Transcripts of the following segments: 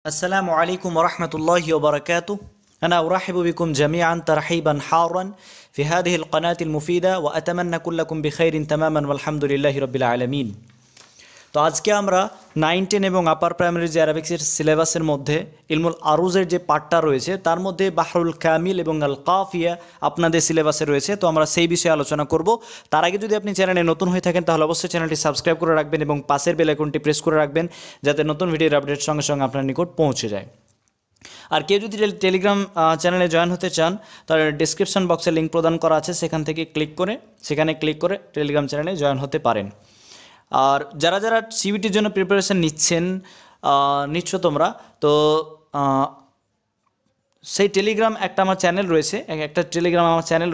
السلام عليكم ورحمة الله وبركاته. أنا أرحب بكم جميعا ترحيبا حارا في هذه القناة المفيدة وأتمنى كلكم بخير تماما والحمد لله رب العالمين. তো আজকে আমরা 9 10 এবং আপার প্রাইমারি যে অ্যারাবিক্সের সিলেবাসের মধ্যে ইলমুল আরুজের যে পার্টটা রয়েছে তার মধ্যে বাহরুল কামিল এবং আল কাফিয়া আপনাদের সিলেবাসে রয়েছে। তো আমরা সেই বিষয়ে আলোচনা করব। তার আগে যদি আপনি চ্যানেলে নতুন হয়ে থাকেন তাহলে অবশ্যই চ্যানেলটি সাবস্ক্রাইব করে রাখবেন এবং পাশের বেল আইকনটি প্রেস করে রাখবেন যাতে নতুন ভিডিওর আপডেট সঙ্গে সঙ্গে আপনার নিকট পৌঁছে যায়। আর কেউ যদি টেলিগ্রাম চ্যানেলে জয়েন হতে চান তাহলে ডেসক্রিপশন বক্সে লিঙ্ক প্রদান করা আছে, সেখানে ক্লিক করে টেলিগ্রাম চ্যানেলে জয়েন হতে পারেন। আর যারা যারা সিবিটির জন্য প্রিপারেশান নিচ্ছ তোমরা, তো সেই টেলিগ্রাম আমার চ্যানেল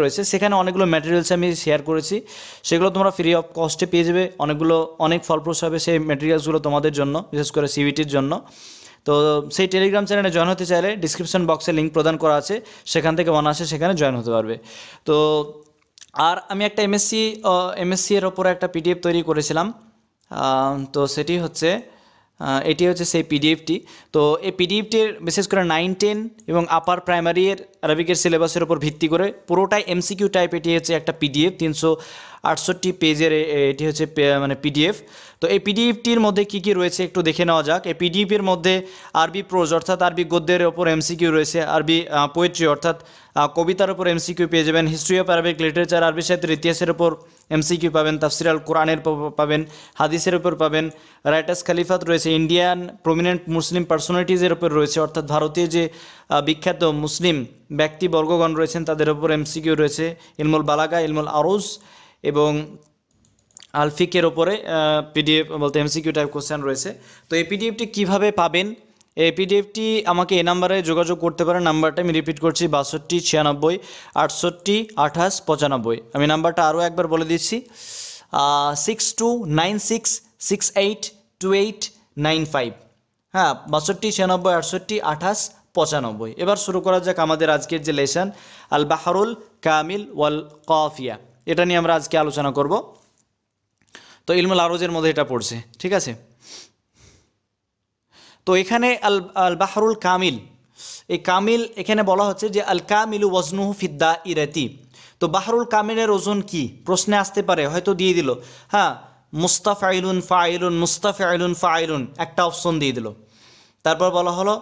রয়েছে, সেখানে অনেকগুলো ম্যাটেরিয়ালস আমি শেয়ার করেছি, সেগুলো তোমরা ফ্রি অফ কস্টে পেয়ে যাবে। অনেক ফলপ্রসূ হবে সেই ম্যাটেরিয়ালসগুলো তোমাদের জন্য, বিশেষ করে সিবিটির জন্য। তো সেই টেলিগ্রাম চ্যানেলে জয়েন হতে চাইলে ডিসক্রিপশন বক্সে লিঙ্ক প্রদান করা আছে, সেখান থেকে অনায়াসে সেখানে জয়েন হতে পারবে। তো আর আমি একটা এমএসসি এর ওপরে একটা পিডিএফ তৈরি করেছিলাম। তো এটি হচ্ছে সেই পিডিএফটি। তো এই পিডিএফটির বিশেষ করে 9 10 এবং আপার প্রাইমারির আরবিকের সিলেবাসের উপর ভিত্তি করে পুরোটাই এমসিকিউ টাইপ। এটি হচ্ছে একটা পিডিএফ 368 পেজের, এটি হচ্ছে মানে পিডিএফ। তো এই পিডিএফটির মধ্যে কী কী রয়েছে একটু দেখে নেওয়া যাক। এই পিডিএফের মধ্যে আরবি প্রোজ অর্থাৎ আরবি গদ্যের ওপর এমসিকিউ রয়েছে, আরবি পোয়েট্রি অর্থাৎ কবিতার ওপর এমসিকিউ পেয়ে যাবেন, হিস্ট্রি অফ আরবিক লিটারেচার আরবি সাহিত্যের ইতিহাসের ওপর এমসিকিউ পাবেন, তাফসির আল কোরআনের পাবেন, হাদিসের ওপর পাবেন, রাইটার্স খালিফাত রয়েছে, ইন্ডিয়ান প্রমিনেন্ট মুসলিম পার্সোনালিটিজের ওপর রয়েছে অর্থাৎ ভারতীয় যে বিখ্যাত মুসলিম ব্যক্তিবর্গগণ রয়েছেন তাদের ওপর এমসিকিউ রয়েছে, ইলমুল বালাগা, ইলমুল আরুজ এবং আলফিকের ওপরে পিডিএফ বলতে এমসিকিউ টাইপ কোশ্চেন রয়েছে। তো এই পিডিএফটি কীভাবে পাবেন? এই পিডিএফটি আমাকে এই নাম্বারে যোগাযোগ করতে পারেন। নাম্বারটা আমি রিপিট করছি, 62 96 68 28 95। আমি নাম্বারটা আরও একবার বলে দিচ্ছি, 6296682895। হ্যাঁ, 62 96 68 28 95। এবার শুরু করা যাক আমাদের আজকের যে লেসন আল বাহরুল কামিল ওয়াল কাফিয়া, এটা নিয়ে আমরা আজকে আলোচনা করব। তো ইলমুল আরুজের মধ্যে এটা পড়ছে, ঠিক আছে। তো এখানে আল বাহরুল কামিল, এই কামিল এখানে বলা হচ্ছে যে আল কামিলু ওয়াজনুহু ফিদ্দা ইরাতি। তো বাহরুল কামিলের ওজন কি প্রশ্নে আসতে পারে, হয়তো দিয়ে দিল, হ্যাঁ মুস্তাফাইলুন ফাইলুন, মুস্তাফাইলুন ফাইলুন একটা অপশন দিয়ে দিল। তারপর বলা হলো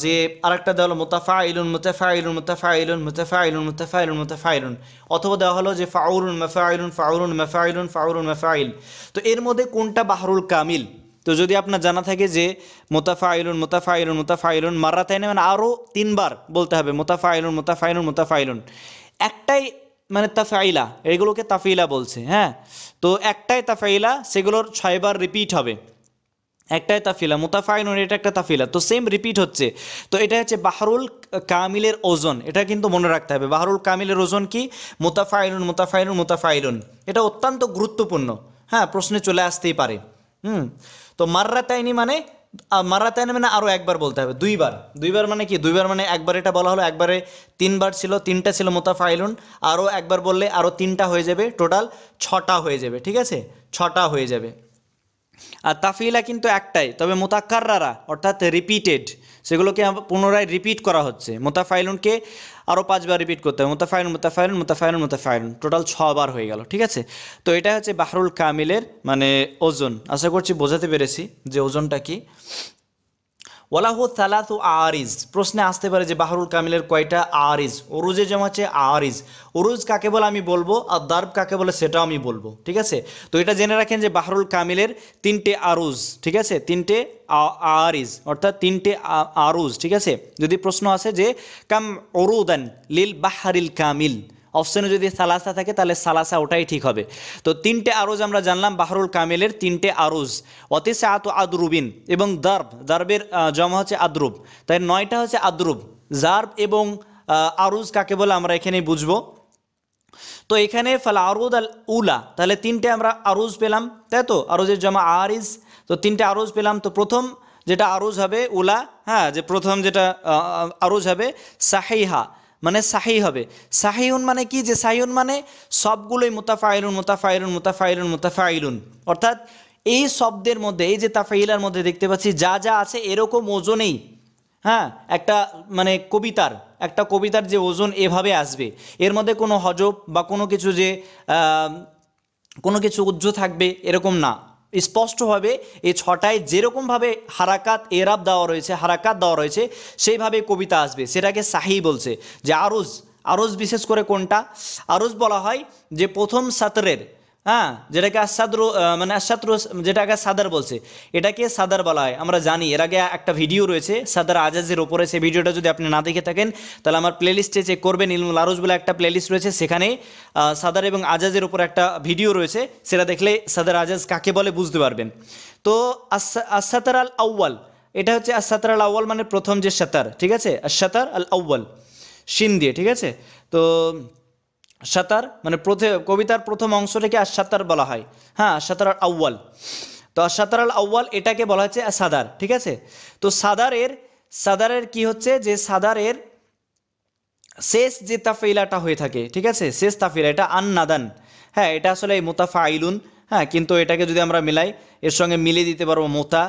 যে আরেকটা দেওয়া হলো মুতাফাইলুন মুতাফাইলুন মুতাফাইলুন মুতাফাইলুন মুতাফাইলুন মুতাফাইলুন, অথবা দেওয়া হলো যে ফাউলুন মাফাইলুন ফাউলুন মাফাইলুন ফাউলুন মাফাইল। তো এর মধ্যে কোনটা বাহরুল কামিল? তো যদি আপনার জানা থাকে যে মুতাফাইলুন মুতাফাইলুন মুতাফাইলুন মাররাতাইন মানে আরও 3 বার বলতে হবে মুতাফাইলুন মুতাফাইলুন মুতাফাইলুন, একটাই মানে তাফাইলা, এগুলোকে তাফিলা বলছে। হ্যাঁ, তো একটাই তাফাইলা, সেগুলোর 6 বার রিপিট হবে, একটাই তাফিলা মুতাফাইলুন, এটা একটা তাফিলা, তো সেম রিপিট হচ্ছে। তো এটা হচ্ছে বাহরুল কামিলের ওজন, এটা কিন্তু মনে রাখতে হবে। বাহরুল কামিলের ওজন কি? মুতাফাইলুন মুতাফাইলুন মুতাফাইলুন, এটা অত্যন্ত গুরুত্বপূর্ণ। হ্যাঁ, প্রশ্নে চলে আসতেই পারে। তো মাররাতাইনি মানে আরও একবার বলতে হবে, 2 বার। 2 বার মানে কি? 2 বার মানে একবার এটা বলা হলো, একবারে 3 বার ছিল, 3টা ছিল মুতাফাইলুন, আরও একবার বললে আরও 3টা হয়ে যাবে, টোটাল 6টা হয়ে যাবে, ঠিক আছে, 6টা হয়ে যাবে। আর তাফিলা কিন্তু একটাই, তবে মুতাক্কাররারা অর্থাৎ রিপিটেড, সেগুলোকে পুনরায় রিপিট করা হচ্ছে। মুতাফাইলুনকে আরও 5 বার রিপিট করতে হবে, মুতাফাইলুন মুতাফাইলুন মুতাফাইলুন মুতাফাইলুন, টোটাল 6 বার হয়ে গেল, ঠিক আছে। তো এটা হচ্ছে বাহরুল কামিলের মানে ওজন। আশা করছি বোঝাতে পেরেছি যে ওজনটা কি। ওয়ালাহু সালাসু আরিজ, প্রশ্নে আসতে পারে যে বাহরুল কামিলের কয়টা আরিজ? উরুজে যেমন হচ্ছে আরিজ, উরুজ কাকে বলে আমি বলবো, আর দার্ব কাকে বলে সেটাও আমি বলবো, ঠিক আছে। তো এটা জেনে রাখেন যে বাহরুল কামিলের 3টে আরুজ, ঠিক আছে, 3টে আরিজ অর্থাৎ 3টে আরুজ, ঠিক আছে। যদি প্রশ্ন আসে যে কাম উরুদান লিল বাহরিল কামিল, অপশনে যদি সালাসা থাকে তাহলে সালাসা ওটাই ঠিক হবে। তো 3টে আরুজ আমরা জানলাম বাহরুল কামিলের 3টে আরুজ, অতিসাআত আদরুবিন এবং দার্বের জমা হচ্ছে আদরুব, তাই 9টা হচ্ছে আদরুব। জার্ব এবং আরুজ কাকে বলে আমরা এখানেই বুঝবো। তো এখানে ফাল আরুদ আল উলা, তাহলে 3টে আমরা আরুজ পেলাম, তাই তো, আরুজের জমা আরিজ, তো 3টে আরুজ পেলাম। তো প্রথম যেটা আরুজ হবে উলা, হ্যাঁ, যে প্রথম যেটা আরুজ হবে সাহিহা, মানে সাহি হবে। সাহিউন মানে কি? যে সাহিউন মানে সবগুলোই মুতাফাইলুন মুতাফাইলুন মুতাফাইলুন মুতাফাইলুন, অর্থাৎ এই শব্দের মধ্যে, এই যে তাফাইলার মধ্যে দেখতে পাচ্ছি যা যা আছে এরকম ওজনেই, হ্যাঁ, একটা মানে একটা কবিতার যে ওজন এভাবে আসবে, এর মধ্যে কোনো হজব বা কোনো কিছু যে কোনো কিছু উজ্জ থাকবে এরকম না। স্পষ্টভাবে এই ছটায় যেরকমভাবে হারাকাত এরাব দেওয়া রয়েছে, হারাকাত দেওয়া রয়েছে, সেইভাবে কবিতা আসবে, সেটাকে সাহি বলছে। যে আরজ, আরজ বিশেষ করে কোনটা আরজ বলা হয়, যে প্রথম সাতরের, হ্যাঁ, যেটাকে আসাদ্র মানে আসাত্র, যেটাকে সাদার বলছে, এটাকে সাদার বলা হয়। আমরা জানি এর আগে একটা ভিডিও রয়েছে সাদার আজাজের ওপরে, সেই ভিডিওটা যদি আপনি না দেখে থাকেন তাহলে আমার প্লেলিস্টে চেক করবেন, ইলমুল আরজ বলে একটা প্লেলিস্ট রয়েছে, সেখানে সাদার এবং আজাজের ওপর একটা ভিডিও রয়েছে, সেটা দেখলে সাদার আজাজ কাকে বলে বুঝতে পারবেন। তো আসাতার আল আউয়াল, এটা হচ্ছে আসাতার আল আউয়াল মানে প্রথম যে সাতার, ঠিক আছে, আসাতার আল আউয়াল শিন দিয়ে, ঠিক আছে। তো সাতার মানে কবিতার প্রথম অংশটাকে আসাতার বলা হয়, হ্যাঁ, আসাতার আল আউয়াল। তো আসাতার আল আউয়াল এটাকে বলা হচ্ছে সাদার, ঠিক আছে। তো সাদারের কি হচ্ছে, যে সাদারের শেষ যে তাফিলাটা হয়ে থাকে, ঠিক আছে, শেষ তাফিলা, এটা আন নাদান, হ্যাঁ, এটা আসলে মুতাফাইলুন, হ্যাঁ, কিন্তু এটাকে যদি আমরা মিলাই এর সঙ্গে মিলিয়ে দিতে পারবো মোতা,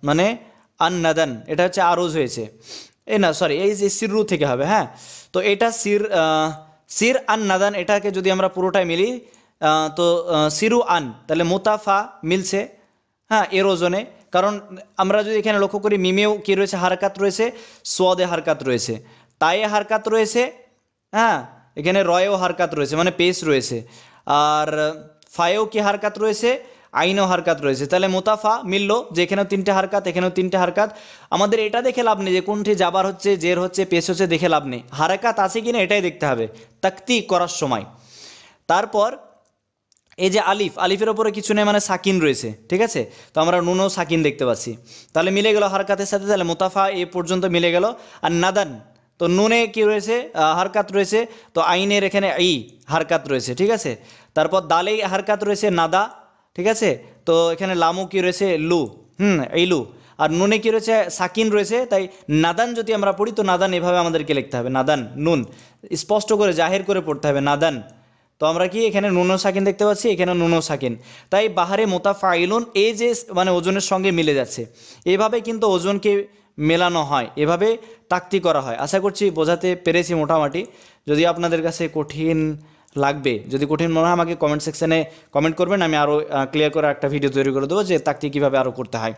মানে আন নাদান, এটা হচ্ছে আরজ হয়েছে, এই না সরি, এই যে সিররু থেকে হবে, হ্যাঁ। তো এটা সির আন নাদান, এটাকে যদি আমরা পুরোটাই মিলি তো সিরু আন, তাহলে মুতাফা মিলছে, হ্যাঁ, এর ওজনে। কারণ আমরা যদি এখানে লক্ষ্য করি মিমেও কি রয়েছে, হারকাত রয়েছে, সোয়াদে হারকাত রয়েছে, তায়ে হারকাত রয়েছে, হ্যাঁ, এখানে রয়েও হারকাত রয়েছে মানে পেশ রয়েছে, আর ফায়েও কি হারকাত রয়েছে, আইনও হারকাত রয়েছে, তাহলে মুতাফা মিললো, যে এখানেও তিনটে হারকাত, এখানেও তিনটে হারকাত। আমাদের এটা দেখে লাভ নেই যে কোনটি জাবার হচ্ছে, জের হচ্ছে, পেশ হচ্ছে, দেখে লাভ নেই, হারকাত আছে কিনা এটাই দেখতে হবে তাকতি করার সময়। তারপর এই যে আলিফ, আলিফের ওপরে কিছু নেই মানে সাকিন রয়েছে, ঠিক আছে, তো আমরা নুনও সাকিন দেখতে পাচ্ছি, তাহলে মিলে গেল হারকাতের সাথে, তাহলে মুতাফা এ পর্যন্ত মিলে গেল। আর নাদান, তো নুনে কি রয়েছে, হারকাত রয়েছে, তো আইনের এখানে ই হারকাত রয়েছে, ঠিক আছে। তারপর দালে হারকাত রয়েছে নাদা, ঠিক আছে, তো এখানে লামু কি রয়েছে, লু, ইলু। আর নুনে কি রয়েছে, সাকিন রয়েছে, তাই নাদান যদি আমরা পড়ি তো নাদান এভাবে আমাদেরকে লিখতে হবে, নাদান, নুন স্পষ্ট করে জাহির করে পড়তে হবে, নাদান। তো আমরা কি এখানে নুনো সাকিন দেখতে পাচ্ছি, এখানে নুনো সাকিন, তাই বাহারে মুতাফাইলুন এই যে মানে ওজনের সঙ্গে মিলে যাচ্ছে, এভাবে কিন্তু ওজনকে মেলানো হয়, এভাবে তাকতি করা হয়। আশা করছি বোঝাতে পেরেছি মোটামুটি। যদি আপনাদের কাছে কঠিন লাগবে, যদি কঠিন মনে হয় আমাকে কমেন্ট সেকশানে কমেন্ট করবেন, আমি আরও ক্লিয়ার করে একটা ভিডিও তৈরি করে দেবো যে তাকতি কীভাবে আরও করতে হয়।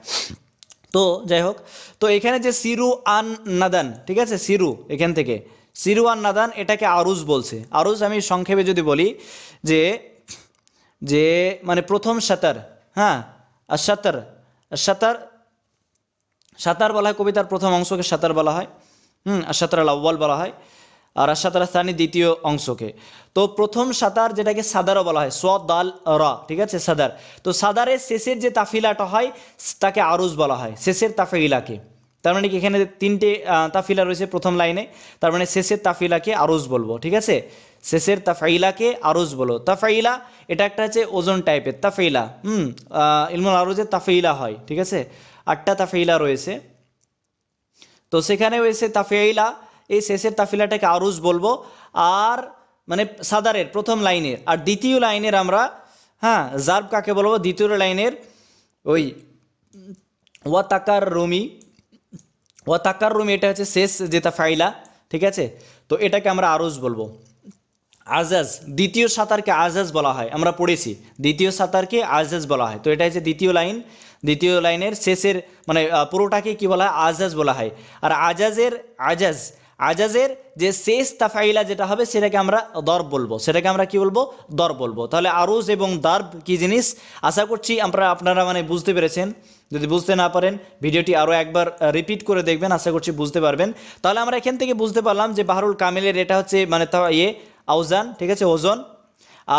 তো যাই হোক, তো এখানে যে সিরু আন নাদান, ঠিক আছে, সিরু এখান থেকে সিরু আন নাদান, এটাকে আরুজ বলছে। আরুজ আমি সংক্ষেপে যদি বলি যে যে মানে প্রথম সাতার, হ্যাঁ, আর সাতার, সাতার, সাতার বলা হয় কবিতার প্রথম অংশকে সাতার বলা হয়, আর সাতার আল আউয়াল বলা হয়, আর সাতার স্থানী দ্বিতীয় অংশকে। তো প্রথম সাতার যেটাকে সাদারও বলা হয়, সোয়াদ দাল রা, ঠিক আছে, সাদার। তো সাদারের শেষের যে তাফিলাটা হয় তাকে আরুজ বলা হয়, শেষের তাফিলাকে। তার মানে কি এখানে তিনটে তাফিলা রয়েছে প্রথম লাইনে, তার মানে শেষের তাফিলাকে আরুজ বলবো, ঠিক আছে, শেষের তাফাইলাকে আরুজ বলো। তাফাইলা এটা একটা হচ্ছে ওজন টাইপের তাফাইলা, ইলমুল আরুজের তাফাইলা হয়, ঠিক আছে, 8টা তাফাইলা রয়েছে। তো সেখানে রয়েছে তাফাইলা, এই শেষের তাফিলাটাকে আরুজ বলবো, আর মানে সাদারের প্রথম লাইনের। আর দ্বিতীয় লাইনের আমরা, হ্যাঁ, জার্ব কাকে বলবো, দ্বিতীয় লাইনের ওই ওয়াতাকার রুমি, ওয়াতাকার রুমি, এটা হচ্ছে শেষ যে তাফাইলা, ঠিক আছে, তো এটাকে আমরা আরুজ বলবো। আজাজ, দ্বিতীয় সাতারকে আজাজ বলা হয়, আমরা পড়েছি দ্বিতীয় সাতারকে আজাজ বলা হয়। তো এটা হচ্ছে দ্বিতীয় লাইন, দ্বিতীয় লাইনের শেষের মানে পুরোটাকে কি বলা হয়, আজাজ বলা হয়। আর আজাজের যে শেষ তাফাইলা যেটা হবে সেটাকে আমরা দর্ব বলবো, সেটাকে আমরা কি বলবো, দর্ব বলবো। তাহলে আরুজ এবং দর্ব কি জিনিস, আশা করছি আপনারা মানে বুঝতে পেরেছেন। যদি বুঝতে না পারেন ভিডিওটি আরও একবার রিপিট করে দেখবেন, আশা করছি বুঝতে পারবেন। তাহলে আমরা এখান থেকে বুঝতে পারলাম যে বাহরুল কামিলের এটা হচ্ছে মানে আউজান, ঠিক আছে, ওজন।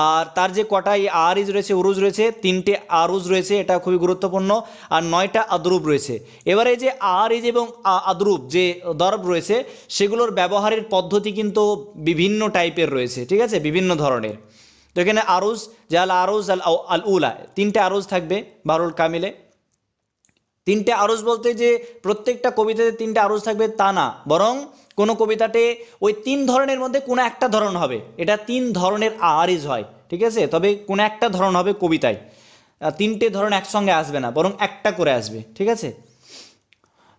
আর তার যে কটা আরিজ রয়েছে, উরুজ রয়েছে, 3টে আরুজ রয়েছে, এটা খুবই গুরুত্বপূর্ণ, আর 9টা আদরুব রয়েছে। এবারে যে আরিজ এবং আদরুব যে দরব রয়েছে সেগুলোর ব্যবহারের পদ্ধতি কিন্তু বিভিন্ন টাইপের রয়েছে, ঠিক আছে, বিভিন্ন ধরনের। তো এখানে আরুজ যে আরুজ আল উলা, 3টে আরুজ থাকবে বাহরুল কামিলে। 3টে আরুজ বলতে যে প্রত্যেকটা কবিতাতে 3টে আরুজ থাকবে তা না, বরং কোনো কবিতাতে ওই 3 ধরনের মধ্যে কোনো একটা ধরন হবে, এটা 3 ধরনের আরিজ হয়, ঠিক আছে, তবে কোনো একটা ধরন হবে কবিতায়। তিনটে ধরন একসঙ্গে আসবে না, বরং একটা করে আসবে, ঠিক আছে।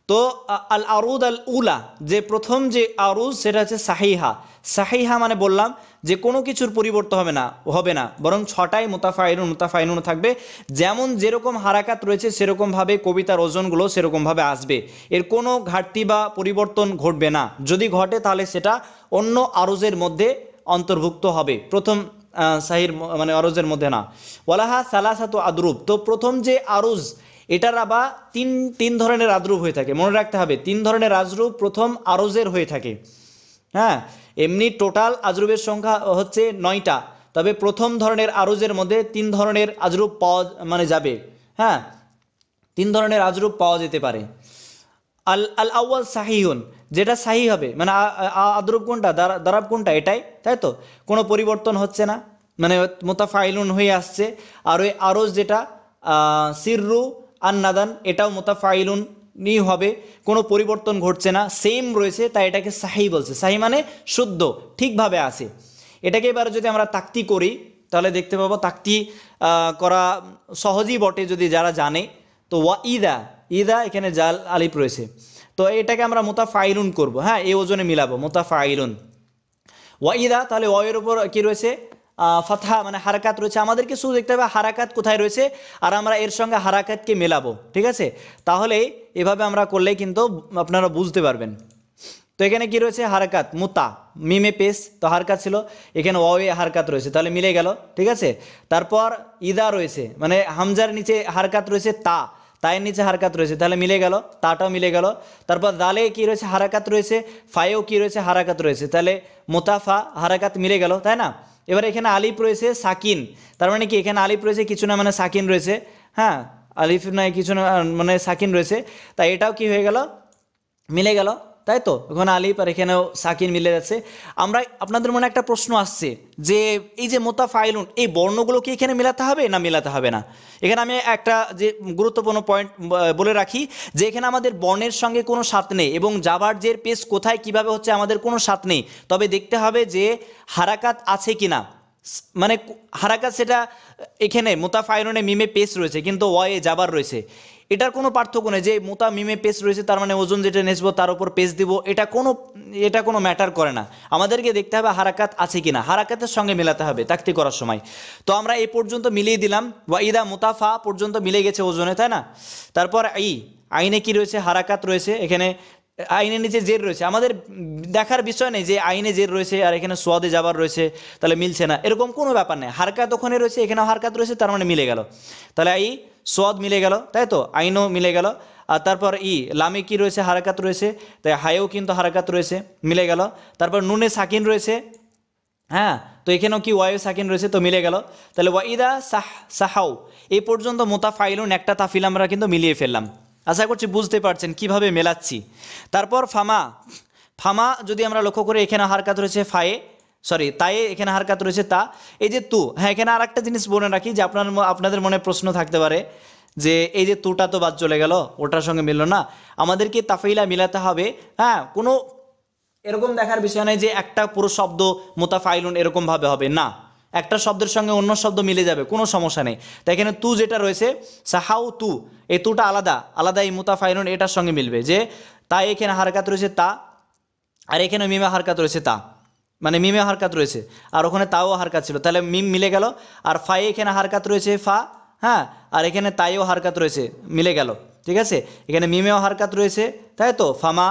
তো আল আরুদ আল উলা, যে প্রথম যে আরুজ সেটা হচ্ছে সাহিহা। সাহিহা মানে বললাম যে কোনো কিছুর পরিবর্তন হবে না, বরং ছটাই মুতাফাইলুন থাকবে। যেমন যেরকম হারাকাত রয়েছে সেরকমভাবে কবিতার ওজনগুলো সেরকমভাবে আসবে, এর কোনো ঘাটতি বা পরিবর্তন ঘটবে না। যদি ঘটে তাহলে সেটা অন্য আরুজের মধ্যে অন্তর্ভুক্ত হবে, প্রথম সাহির মানে আরুজের মধ্যে না। ওয়ালাহা সালাসাতু আদরুব, তো প্রথম যে আরুজ এটার আবার তিন ধরনের আদ্রুপ হয়ে থাকে, মনে রাখতে হবে। তিন ধরনের আজরুপ প্রথম আরজের হয়ে থাকে। হ্যাঁ, এমনি টোটাল আজরুপের সংখ্যা হচ্ছে 9টা, তবে প্রথম ধরনের আরজের মধ্যে 3 ধরনের আজরুপ পাওয়া মানে যাবে। হ্যাঁ, 3 ধরনের আজরুপ পাওয়া যেতে পারে। আল আল আউয়াল সাহিহুন, যেটা সাহি হবে, মানে আদরুপ কোনটা, দারাব কোনটা, এটাই, তাই তো, কোনো পরিবর্তন হচ্ছে না, মানে মুতাফাইলুন হয়ে আসছে। আর ওই আরজ যেটা সিররু আন্নাদান, এটাও মুতাফাইলুন নি হবে, কোনো পরিবর্তন ঘটছে না, সেম রয়েছে, তাই এটাকে সাহি বলছে। সাহি মানে শুদ্ধ, ঠিকভাবে আছে। এটাকে এবার যদি আমরা তাক্তি করি তাহলে দেখতে পাবো, তাক্তি করা সহজই বটে যদি যারা জানে। তো ওয়া ইদা, ইদা এখানে জাল আলিফ রয়েছে, তো এটাকে আমরা মুতাফাইলুন করব। হ্যাঁ, এই ওজনে মিলাবো, মুতাফাইলুন। ওয়া ইদা, তাহলে ওয়ের উপর কি রয়েছে, ফাতহা মানে হারাকাত রয়েছে। আমাদেরকে শুধু দেখতে হবে হারাকাত কোথায় রয়েছে, আর আমরা এর সঙ্গে হারাকাতকে মেলাবো, ঠিক আছে। তাহলে এভাবে আমরা করলে কিন্তু আপনারা বুঝতে পারবেন। তো এখানে কি রয়েছে, হারাকাত, মুতা, মিমে পেশ, তো হারকাত ছিল, এখানে ওয়ে হারকাত রয়েছে, তাহলে মিলে গেল, ঠিক আছে। তারপর ইদা রয়েছে, মানে হামজার নিচে হারকাত রয়েছে, তায়ের নিচে হারকাত রয়েছে, তাহলে মিলে গেল, তাটাও মিলে গেল। তারপর দালে কি রয়েছে, হারাকাত রয়েছে, ফায়েও কি রয়েছে, হারাকাত রয়েছে, তাহলে মুতাফা হারাকাত মিলে গেল, তাই না। এবার এখানে আলিফ রয়েছে সাকিন, তার মানে কি এখানে আলিফ রয়েছে কিছু না মানে সাকিন রয়েছে। হ্যাঁ, আলিফ নয় কিছু না মানে সাকিন রয়েছে, তাই এটাও কি হয়ে গেল, মিলে গেল, তাই তো। ওখানে আলিফ আর এখানেও সাকিন মিলে যাচ্ছে। আমরা আপনাদের মনে একটা প্রশ্ন আসছে যে এই যে মুতাফাইলুন, এই বর্ণগুলো কি এখানে মেলাতে হবে না মেলাতে হবে না। এখানে আমি একটা যে গুরুত্বপূর্ণ পয়েন্ট বলে রাখি, যে এখানে আমাদের বর্ণের সঙ্গে কোনো সাথ নেই, এবং জাবার জের পেশ কোথায় কিভাবে হচ্ছে আমাদের কোনো সাথ নেই। তবে দেখতে হবে যে হারাকাত আছে কিনা, মানে হারাকাত সেটা এখানে মুতাফাইলুনে মিমে পেশ রয়েছে কিন্তু ওয়ে জাবার রয়েছে, এটার কোনো পার্থক্য নেই। যে মোতা মিমে পেস রয়েছে তার মানে ওজন যেটা নেসবো তার উপর পেস দিব, এটা কোনো ম্যাটার করে না। আমাদেরকে দেখতে হবে হারাকাত আছে কিনা, হারাকাতের সঙ্গে মেলাতে হবে তাকতি করার সময়। তো আমরা এই পর্যন্ত মিলিয়ে দিলাম, ওয়াইদা মুতাফা পর্যন্ত মিলে গেছে ওজনে, তাই না। তারপর আইনে কি রয়েছে, হারাকাত রয়েছে, এখানে আইনের নিচে জের রয়েছে। আমাদের দেখার বিষয় নেই যে আইনে জের রয়েছে আর এখানে সোয়াদে যাবার রয়েছে তাহলে মিলছে না, এরকম কোনো ব্যাপার নেই। হারকাত ওখানে রয়েছে, এখানেও হারকাত রয়েছে, তার মানে মিলে গেল। তাহলে সোয়াদ মিলে গেল, তাই তো, আইনও মিলে গেল। আর তারপর লামে কি রয়েছে, হারাকাত রয়েছে, তাই হায়েও কিন্তু হারাকাত রয়েছে, মিলে গেল। তারপর নুনে সাকিন রয়েছে, হ্যাঁ, তো এখানেও কি ওয়াইও সাকিন রয়েছে, তো মিলে গেল। তাহলে ওয়াইদা সাহাও, এই পর্যন্ত মুতাফাইলুন একটা তাফিল আমরা কিন্তু মিলিয়ে ফেললাম। আশা করছি বুঝতে পারছেন কিভাবে মেলাচ্ছি। তারপর ফামা যদি আমরা লক্ষ্য করি, এখানে হারকাত রয়েছে তায়ে, এখানে হারকাত রয়েছে তা। এই যে তু, হ্যাঁ, এখানে আর একটা জিনিস বলে রাখি যে আপনাদের মনে প্রশ্ন থাকতে পারে যে এই যে তুটা তো বাদ চলে গেল, ওটার সঙ্গে মিলল না, আমাদেরকে তাফিলা মিলাতে হবে। হ্যাঁ, কোনো এরকম দেখার বিষয় নেই যে একটা পুরো শব্দ মুতাফাইলুন এরকমভাবে হবে না, একটা শব্দের সঙ্গে অন্য শব্দ মিলে যাবে, কোনো সমস্যা নেই। তাই এখানে তু যেটা রয়েছে সাহাউ তু, এই তুটা আলাদা এই মুতাফাইলুন এটার সঙ্গে মিলবে। যে তাই এখানে হারকাত রয়েছে তা, আর এখানে মিমে হারকাত রয়েছে তা, মানে মিমে হারকাত রয়েছে, আর ওখানে তাও হারকাত ছিল, তাহলে মিম মিলে গেল। আর ফায়ে এখানে হারকাত রয়েছে ফা, হ্যাঁ, আর এখানে তাইও হারকাত রয়েছে, মিলে গেল, ঠিক আছে। এখানে মিমেও হারকাত রয়েছে, তাই তো, ফামা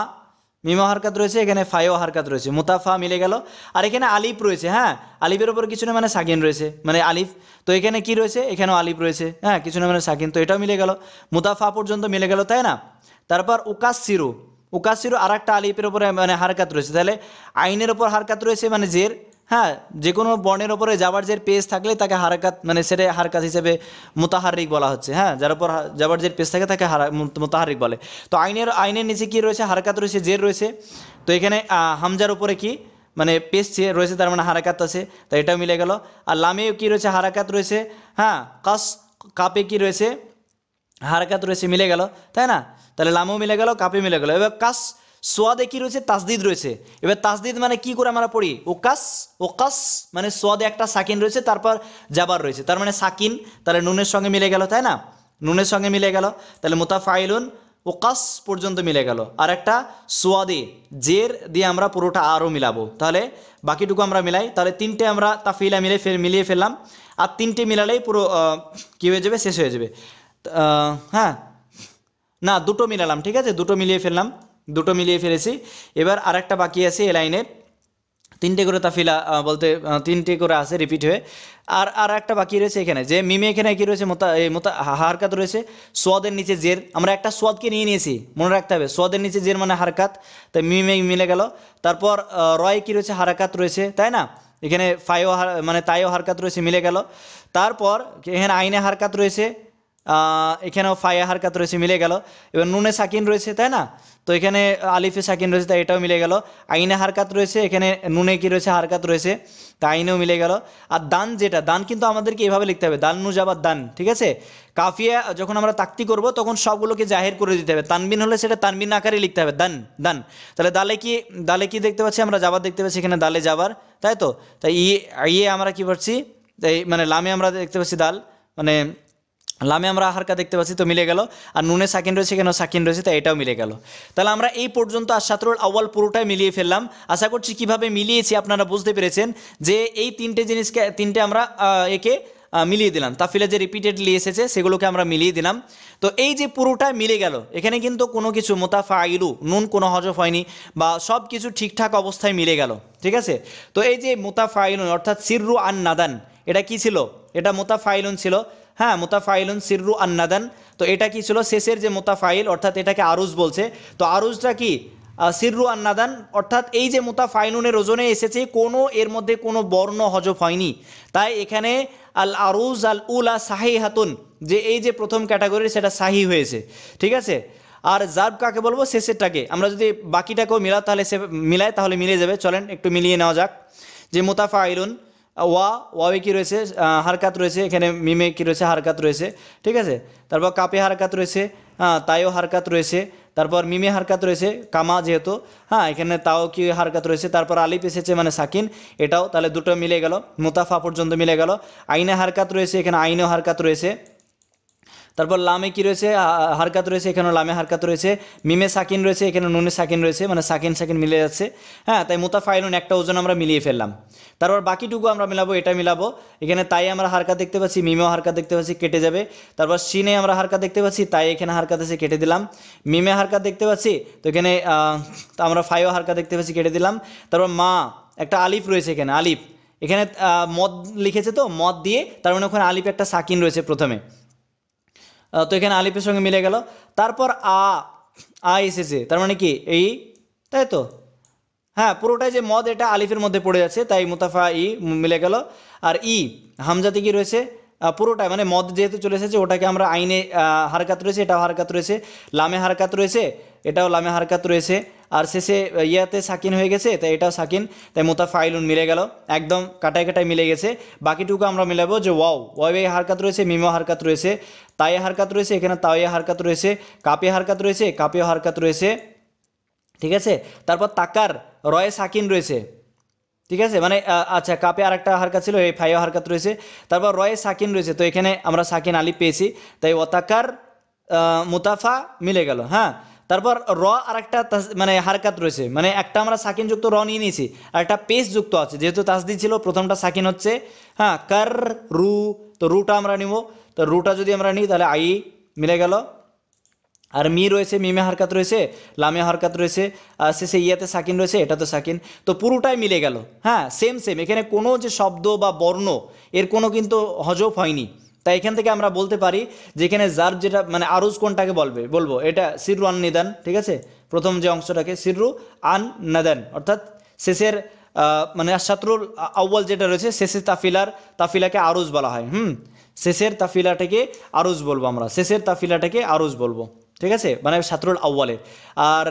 মিমেও হারকাত রয়েছে, এখানে ফায়েও হারকাত রয়েছে, মুতাফা মিলে গেল। আর এখানে আলিফ রয়েছে, হ্যাঁ, আলিফের উপর কিছু না মানে সাকিন রয়েছে, মানে আলিফ, তো এখানে কি রয়েছে, এখানেও আলিফ রয়েছে, হ্যাঁ, কিছু না মানে সাকিন, তো এটাও মিলে গেল, মুতাফা পর্যন্ত মিলে গেল, তাই না। তারপর উকাসিরু আর একটা আলিফের উপরে মানে হারকাত রয়েছে, তাহলে আইনের ওপর হারকাত রয়েছে মানে জের, হ্যাঁ, যে কোনো বর্ণের ওপরে জাবার জের পেজ থাকলে তাকে হারকাত মানে সেটা হারকাত হিসেবে মুতাহারিক বলা হচ্ছে। হ্যাঁ, যার উপর জাবার জের পেজ থাকে তাকে মুতাহারিক বলে। তো আইনের নিচে কি রয়েছে, হারকাত রয়েছে, জের রয়েছে, তো এখানে হামজার উপরে কি মানে পেজ রয়েছে, তার মানে হারাকাত আছে, তো এটাও মিলে গেল। আর লামেও কি রয়েছে, হারাকাত রয়েছে, হ্যাঁ, কাপে কি রয়েছে, হারকাত রয়েছে, মিলে গেল, তাই না। তাহলে লামও মিলে গেল, কাপে মিলে গেল। এবার সোয়াদে কি রয়েছে, তাসদিদ রয়েছে। এবার তাসদিদ মানে কি করে আমরা পড়ি, ওকাস, ওকাস মানে সোয়াদে একটা সাকিন রয়েছে, তারপর জাবার রয়েছে, তার মানে সাকিন, তাহলে নুনের সঙ্গে মিলে গেল, তাই না, নুনের সঙ্গে মিলে গেল, তাহলে মুতাফাইলুন ওকাস পর্যন্ত মিলে গেল। আর একটা সোয়াদে জের দিয়ে আমরা পুরোটা আরও মিলাবো, তাহলে বাকিটুকু আমরা মিলাই, তাহলে তিনটে আমরা তাফিলা মিলিয়ে ফেললাম, আর তিনটে মিলালেই পুরো কী হয়ে যাবে, শেষ হয়ে যাবে। হ্যাঁ না, দুটো মিলালাম, ঠিক আছে, দুটো মিলিয়ে ফেললাম, দুটো মিলিয়ে ফেলেছি। এবার আরেকটা বাকি আছে এ লাইনের, তিনটে করে তাফিলা বলতে তিনটে করে আছে রিপিট হয়ে। আর একটা বাকি রয়েছে এখানে, যে মিমে এখানে কি রয়েছে, মোতা হারকাত রয়েছে, সোয়াদের নিচে জের, আমরা একটা সোয়াদকে নিয়ে নিয়েছি, মনে রাখতে হবে সোয়াদের নিচে জের মানে হারকাত, তাই মিমে মিলে গেল। তারপর রয় কি রয়েছে, হারাকাত রয়েছে, তাই না, এখানে ফাইও মানে তাইও হারকাত রয়েছে, মিলে গেল। তারপর এখানে আইনে হারকাত রয়েছে, এখানেও ফায়া হারকাত রয়েছে, মিলে গেল। এবার নুনে সাকিন রয়েছে, তাই না, তো এখানে আলিফে সাকিন রয়েছে, তাই এটাও মিলে গেল। আইনে হারকাত রয়েছে, এখানে নুনে কি রয়েছে, হারকাত রয়েছে, তা আইনেও মিলে গেল। আর দান, যেটা দান কিন্তু আমাদেরকে এভাবে লিখতে হবে, দান নুজাবাদ দান, ঠিক আছে। কাফিয়া যখন আমরা তাক্তি করব তখন সবগুলোকে জাহির করে দিতে হবে, তানবিন হলে সেটা তানবিন আকারে লিখতে হবে, দান দান। তাহলে দালে কি দেখতে পাচ্ছি আমরা, জাবার দেখতে পাচ্ছি, এখানে দালে জাবার, তাই তো, তাই ইয়ে আমরা কি পাচ্ছি, তাই মানে লামে আমরা দেখতে পাচ্ছি দাল, মানে লামে আমরা হারকা দেখতে পাচ্ছি, তো মিলে গেল। আর নুনে সাকিন রয়েছে, কেন সাকিন রয়েছে, তাই এটাও মিলে গেল। তাহলে আমরা এই পর্যন্ত আশ-শাতরুল আউয়াল পুরোটাই মিলিয়ে ফেললাম। আশা করছি কিভাবে মিলিয়েছি আপনারা বুঝতে পেরেছেন, যে এই তিনটে জিনিসকে আমরা একে মিলিয়ে দিলাম, তাফিলে যে রিপিটেডলি এসেছে সেগুলোকে আমরা মিলিয়ে দিলাম। তো এই যে পুরোটা মিলে গেল, এখানে কিন্তু কোনো কিছু মুতাফাইলু নুন কোনো হজফ হয়নি, বা সব কিছু ঠিকঠাক অবস্থায় মিলে গেল, ঠিক আছে। তো এই যে মুতাফাইলুন অর্থাৎ সিররু আন নাদান, এটা কি ছিল, এটা মুতাফাইলুন ছিল, হ্যাঁ মুতাফাইলুন সিররু আন নাদান। তো এটা কি ছিল, শেষের যে মুতাফাইল অর্থাৎ এটাকে আরুজ বলছে, তো আরুজটা কি সিররু আন নাদান, অর্থাৎ এই যে মুতাফাইলুনের ওজনে এসেছে, কোনো এর মধ্যে কোনো বর্ণ হজফ হয়নি, তাই এখানে আল আরুজ আল উলা সাহিহাতুন, যে এই যে প্রথম ক্যাটাগরি সেটা সাহি হয়েছে, ঠিক আছে। আর জার্ব কাকে বলবো, শেষেরটাকে, আমরা যদি বাকিটাকেও মিলাই তাহলে মিলে যাবে। চলেন একটু মিলিয়ে নেওয়া যাক, যে মুতাফাইলুন ওয়াবে কি রয়েছে, হারকাত রয়েছে, এখানে মিমে কি রয়েছে, হারকাত রয়েছে, ঠিক আছে। তারপর কাপে হারকাত রয়েছে, তাইও হারকাত রয়েছে, তারপর মিমে হারকাত রয়েছে কামা যেহেতু, এখানে তাও কি হারকাত রয়েছে, তারপর আলিফ এসেছে মানে সাকিন, এটাও, তাহলে দুটো মিলে গেল, মুতাফা পর্যন্ত মিলে গেল। আইনে হারকাত রয়েছে, এখানে আইনেও হারকাত রয়েছে, তারপর লামে কি রয়েছে, হারকাত রয়েছে, এখানেও লামে হারকাত রয়েছে, মিমে সাকিন রয়েছে, এখানে নুনে সাকিন রয়েছে, মানে সাকিন সাকিন মিলে যাচ্ছে, তাই মুতাফাইলুন একটা ওজন আমরা মিলিয়ে ফেললাম। তারপর বাকিটুকু আমরা মিলাবো, এটা মিলাবো, এখানে তাই আমরা হারকাত দেখতে পাচ্ছি, মিমেও হারকাত দেখতে পাচ্ছি, কেটে যাবে। তারপর সিনে আমরা হারকাত দেখতে পাচ্ছি, তাই এখানে হারকাত আছে, কেটে দিলাম। মিমে হারকাত দেখতে পাচ্ছি, তো এখানে আমরা ফাইও হারকাত দেখতে পাচ্ছি, কেটে দিলাম। তারপর মা একটা আলিফ রয়েছে, এখানে আলিফ, এখানে মদ লিখেছে, তো মদ দিয়ে, তার মানে ওখানে আলিফ একটা সাকিন রয়েছে প্রথমে, তো এখানে আলিফের সঙ্গে মিলে গেল। তারপর আ এসেছে, তার মানে কি এই, তাই তো, পুরোটাই যে মদ এটা আলিফের মধ্যে পড়ে যাচ্ছে, তাই মুতাফা মিলে গেল। আর হামজাতে কি রয়েছে, পুরোটাই মানে মদ যেহেতু চলে এসেছে, ওটাকে আমরা আইনে হারকাত রয়েছে, এটাও হারকাত রয়েছে, লামে হারকাত রয়েছে, এটাও লামে হারকাত রয়েছে, আর শেষে ইয়াতে সাকিন হয়ে গেছে, তাই এটাও সাকিন, তাই মুতাফাইলুন মিলে গেল, একদম কাটায় কাটায় মিলে গেছে। বাকিটুকু আমরা মিলাবো, যে ওয়াবে হারকাত রয়েছে, মিমো হারকাত রয়েছে, তাই হারকাত রয়েছে, এখানে তাওয়ে হারকাত রয়েছে, কাপে হারকাত রয়েছে, কাপেও হারকাত রয়েছে, ঠিক আছে। তারপর তাকার রয়ে সাকিন রয়েছে, ঠিক আছে, মানে আচ্ছা কাপে আর একটা হারকাত ছিল, এই ফাইও হারকাত রয়েছে, তারপর রয়ে সাকিন রয়েছে, তো এখানে আমরা সাকিন আলিফ পেয়েছি, তাই ওয়াতাকার মুতাফা মিলে গেল। তারপর আর একটা মানে হারকাত রয়েছে, মানে একটা আমরা সাকিন যুক্ত নিয়ে নিয়েছি, আর একটা পেশ যুক্ত আছে, যেহেতু তাসদিদ ছিল প্রথমটা সাকিন হচ্ছে, কার রু, তো রুটা আমরা নিব, তো রুটা যদি আমরা নিই তাহলে আই মিলে গেল। আর মি রয়েছে, মিমে হারকাত রয়েছে, লামে হারকাত রয়েছে, আর শেষে ইয়াতে সাকিন রয়েছে, এটা তো সাকিন, তো পুরোটাই মিলে গেল। সেম এখানে কোনো যে শব্দ বা বর্ণ এর কোনো কিন্তু হজফ হয়নি, তাই এখান থেকে আমরা বলতে পারি যে এখানে জার্ব যেটা মানে আরুজ কোনটাকে বলবো, এটা সিররু আন নিদান, ঠিক আছে, প্রথম যে অংশটাকে সিররু আন নাদান, অর্থাৎ শেষের মানে আশ-শাতরুল আউয়াল যেটা রয়েছে, শেষের তাফিলাকে আরুজ বলা হয়। শেষের তাফিলাটাকে আরুজ বলবো আমরা, শেষের তাফিলাটাকে আরুজ বলবো, ঠিক আছে, মানে শাতরুল আউয়ালের। আর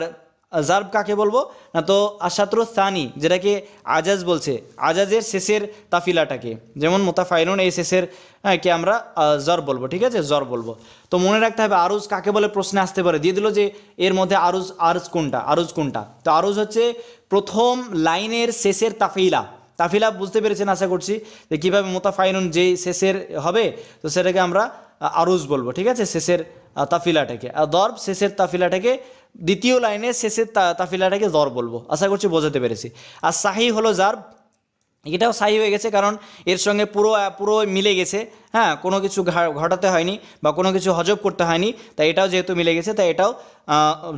জার্ব কাকে বলবো না, তো আশাত্রু সানি যেটাকে আজাজ বলছে, আজাজের শেষের তাফিলাটাকে, যেমন মুতাফাইলুন এই শেষের কে আমরা জর বলবো, ঠিক আছে, জর বলবো। তো মনে রাখতে হবে আরুজ কাকে বলে প্রশ্নে আসতে পারে, দিয়ে দিল যে এর মধ্যে আরুজ কোনটা, আরুজ কোনটা, তো আরুজ হচ্ছে প্রথম লাইনের শেষের তাফিলা। তাফিলা বুঝতে পেরেছেন আশা করছি যে কীভাবে মুতাফাইলুন যেই শেষের হবে তো সেটাকে আমরা আরুজ বলবো, ঠিক আছে, শেষের তাফিলাটাকে। আর দর্ব শেষের তাফিলাটাকে, দ্বিতীয় লাইনের শেষের তাফিলাটাকে দর্ব বলবো। আশা করছি বোঝাতে পেরেছি। আর সাহি হলো জার্ব, এটাও সাহি হয়ে গেছে কারণ এর সঙ্গে পুরো মিলে গেছে, হ্যাঁ, কোনো কিছু ঘটাতে হয়নি বা কোনো কিছু হজব করতে হয়নি, তাই এটাও যেহেতু মিলে গেছে তাই এটাও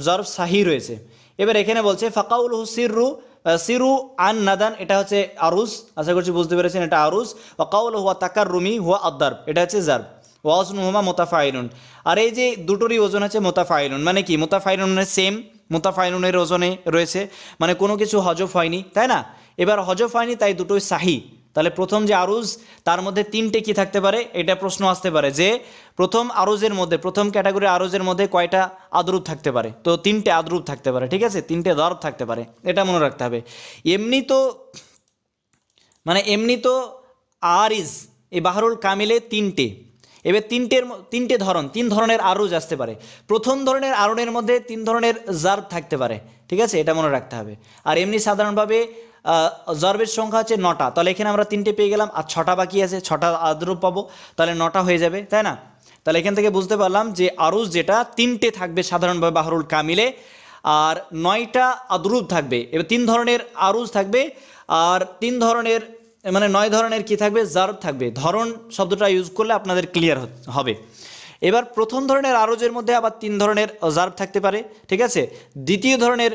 জার্ব সাহি রয়েছে। এবার এখানে বলছে ফাকাউল সিরু সিরু আন নাদান, এটা হচ্ছে আরুজ, আশা করছি বুঝতে পেরেছেন, এটা আরুজ। ওয়াকাউল হুয়া তাকার রুমি হুয়া আদার্ব, এটা হচ্ছে জার্ব। ওয়াজনু হুমা মোতাফাইলুন, আর এই যে দুটোরই ওজন আছে মোতাফাইলুন, মানে কি মোতাফাইলুনের সেম, মোতাফাইলুনের ওজনে রয়েছে, মানে কোনো কিছু হজফ হয়নি, তাই না। এবার হজফ হয়নি তাই দুটোই সাহি। তাহলে প্রথম যে আরুজ তার মধ্যে তিনটে কি থাকতে পারে, এটা প্রশ্ন আসতে পারে যে প্রথম আরুজের মধ্যে, প্রথম ক্যাটাগরি আরুজের মধ্যে কয়টা আদরুপ থাকতে পারে, তো তিনটে আদরুপ থাকতে পারে, ঠিক আছে, তিনটে দরব থাকতে পারে, এটা মনে রাখতে হবে। এমনি তো আরিজ এই বাহরুল কামিলে তিনটে, এবার তিন ধরনের আরুজ আসতে পারে। প্রথম ধরনের আরুনের মধ্যে 3 ধরনের জার্ব থাকতে পারে, ঠিক আছে, এটা মনে রাখতে হবে। আর এমনি সাধারণভাবে জার্বের সংখ্যা হচ্ছে 9টা, তাহলে এখানে আমরা 3টে পেয়ে গেলাম, আর 6টা বাকি আছে, 6টা আদরুপ পাবো, তাহলে 9টা হয়ে যাবে, তাই না। তাহলে এখান থেকে বুঝতে পারলাম যে আরুজ যেটা 3টে থাকবে সাধারণভাবে বাহরুল কামিলে, আর 9টা আদরুপ থাকবে। এবার 3 ধরনের আরুজ থাকবে, আর 3 ধরনের মানে 9 ধরনের কি থাকবে, জার্ব থাকবে। ধরন শব্দটা ইউজ করলে আপনাদের ক্লিয়ার হবে। এবার প্রথম ধরনের আরজের মধ্যে আবার 3 ধরনের জার্ব থাকতে পারে, ঠিক আছে। দ্বিতীয় ধরনের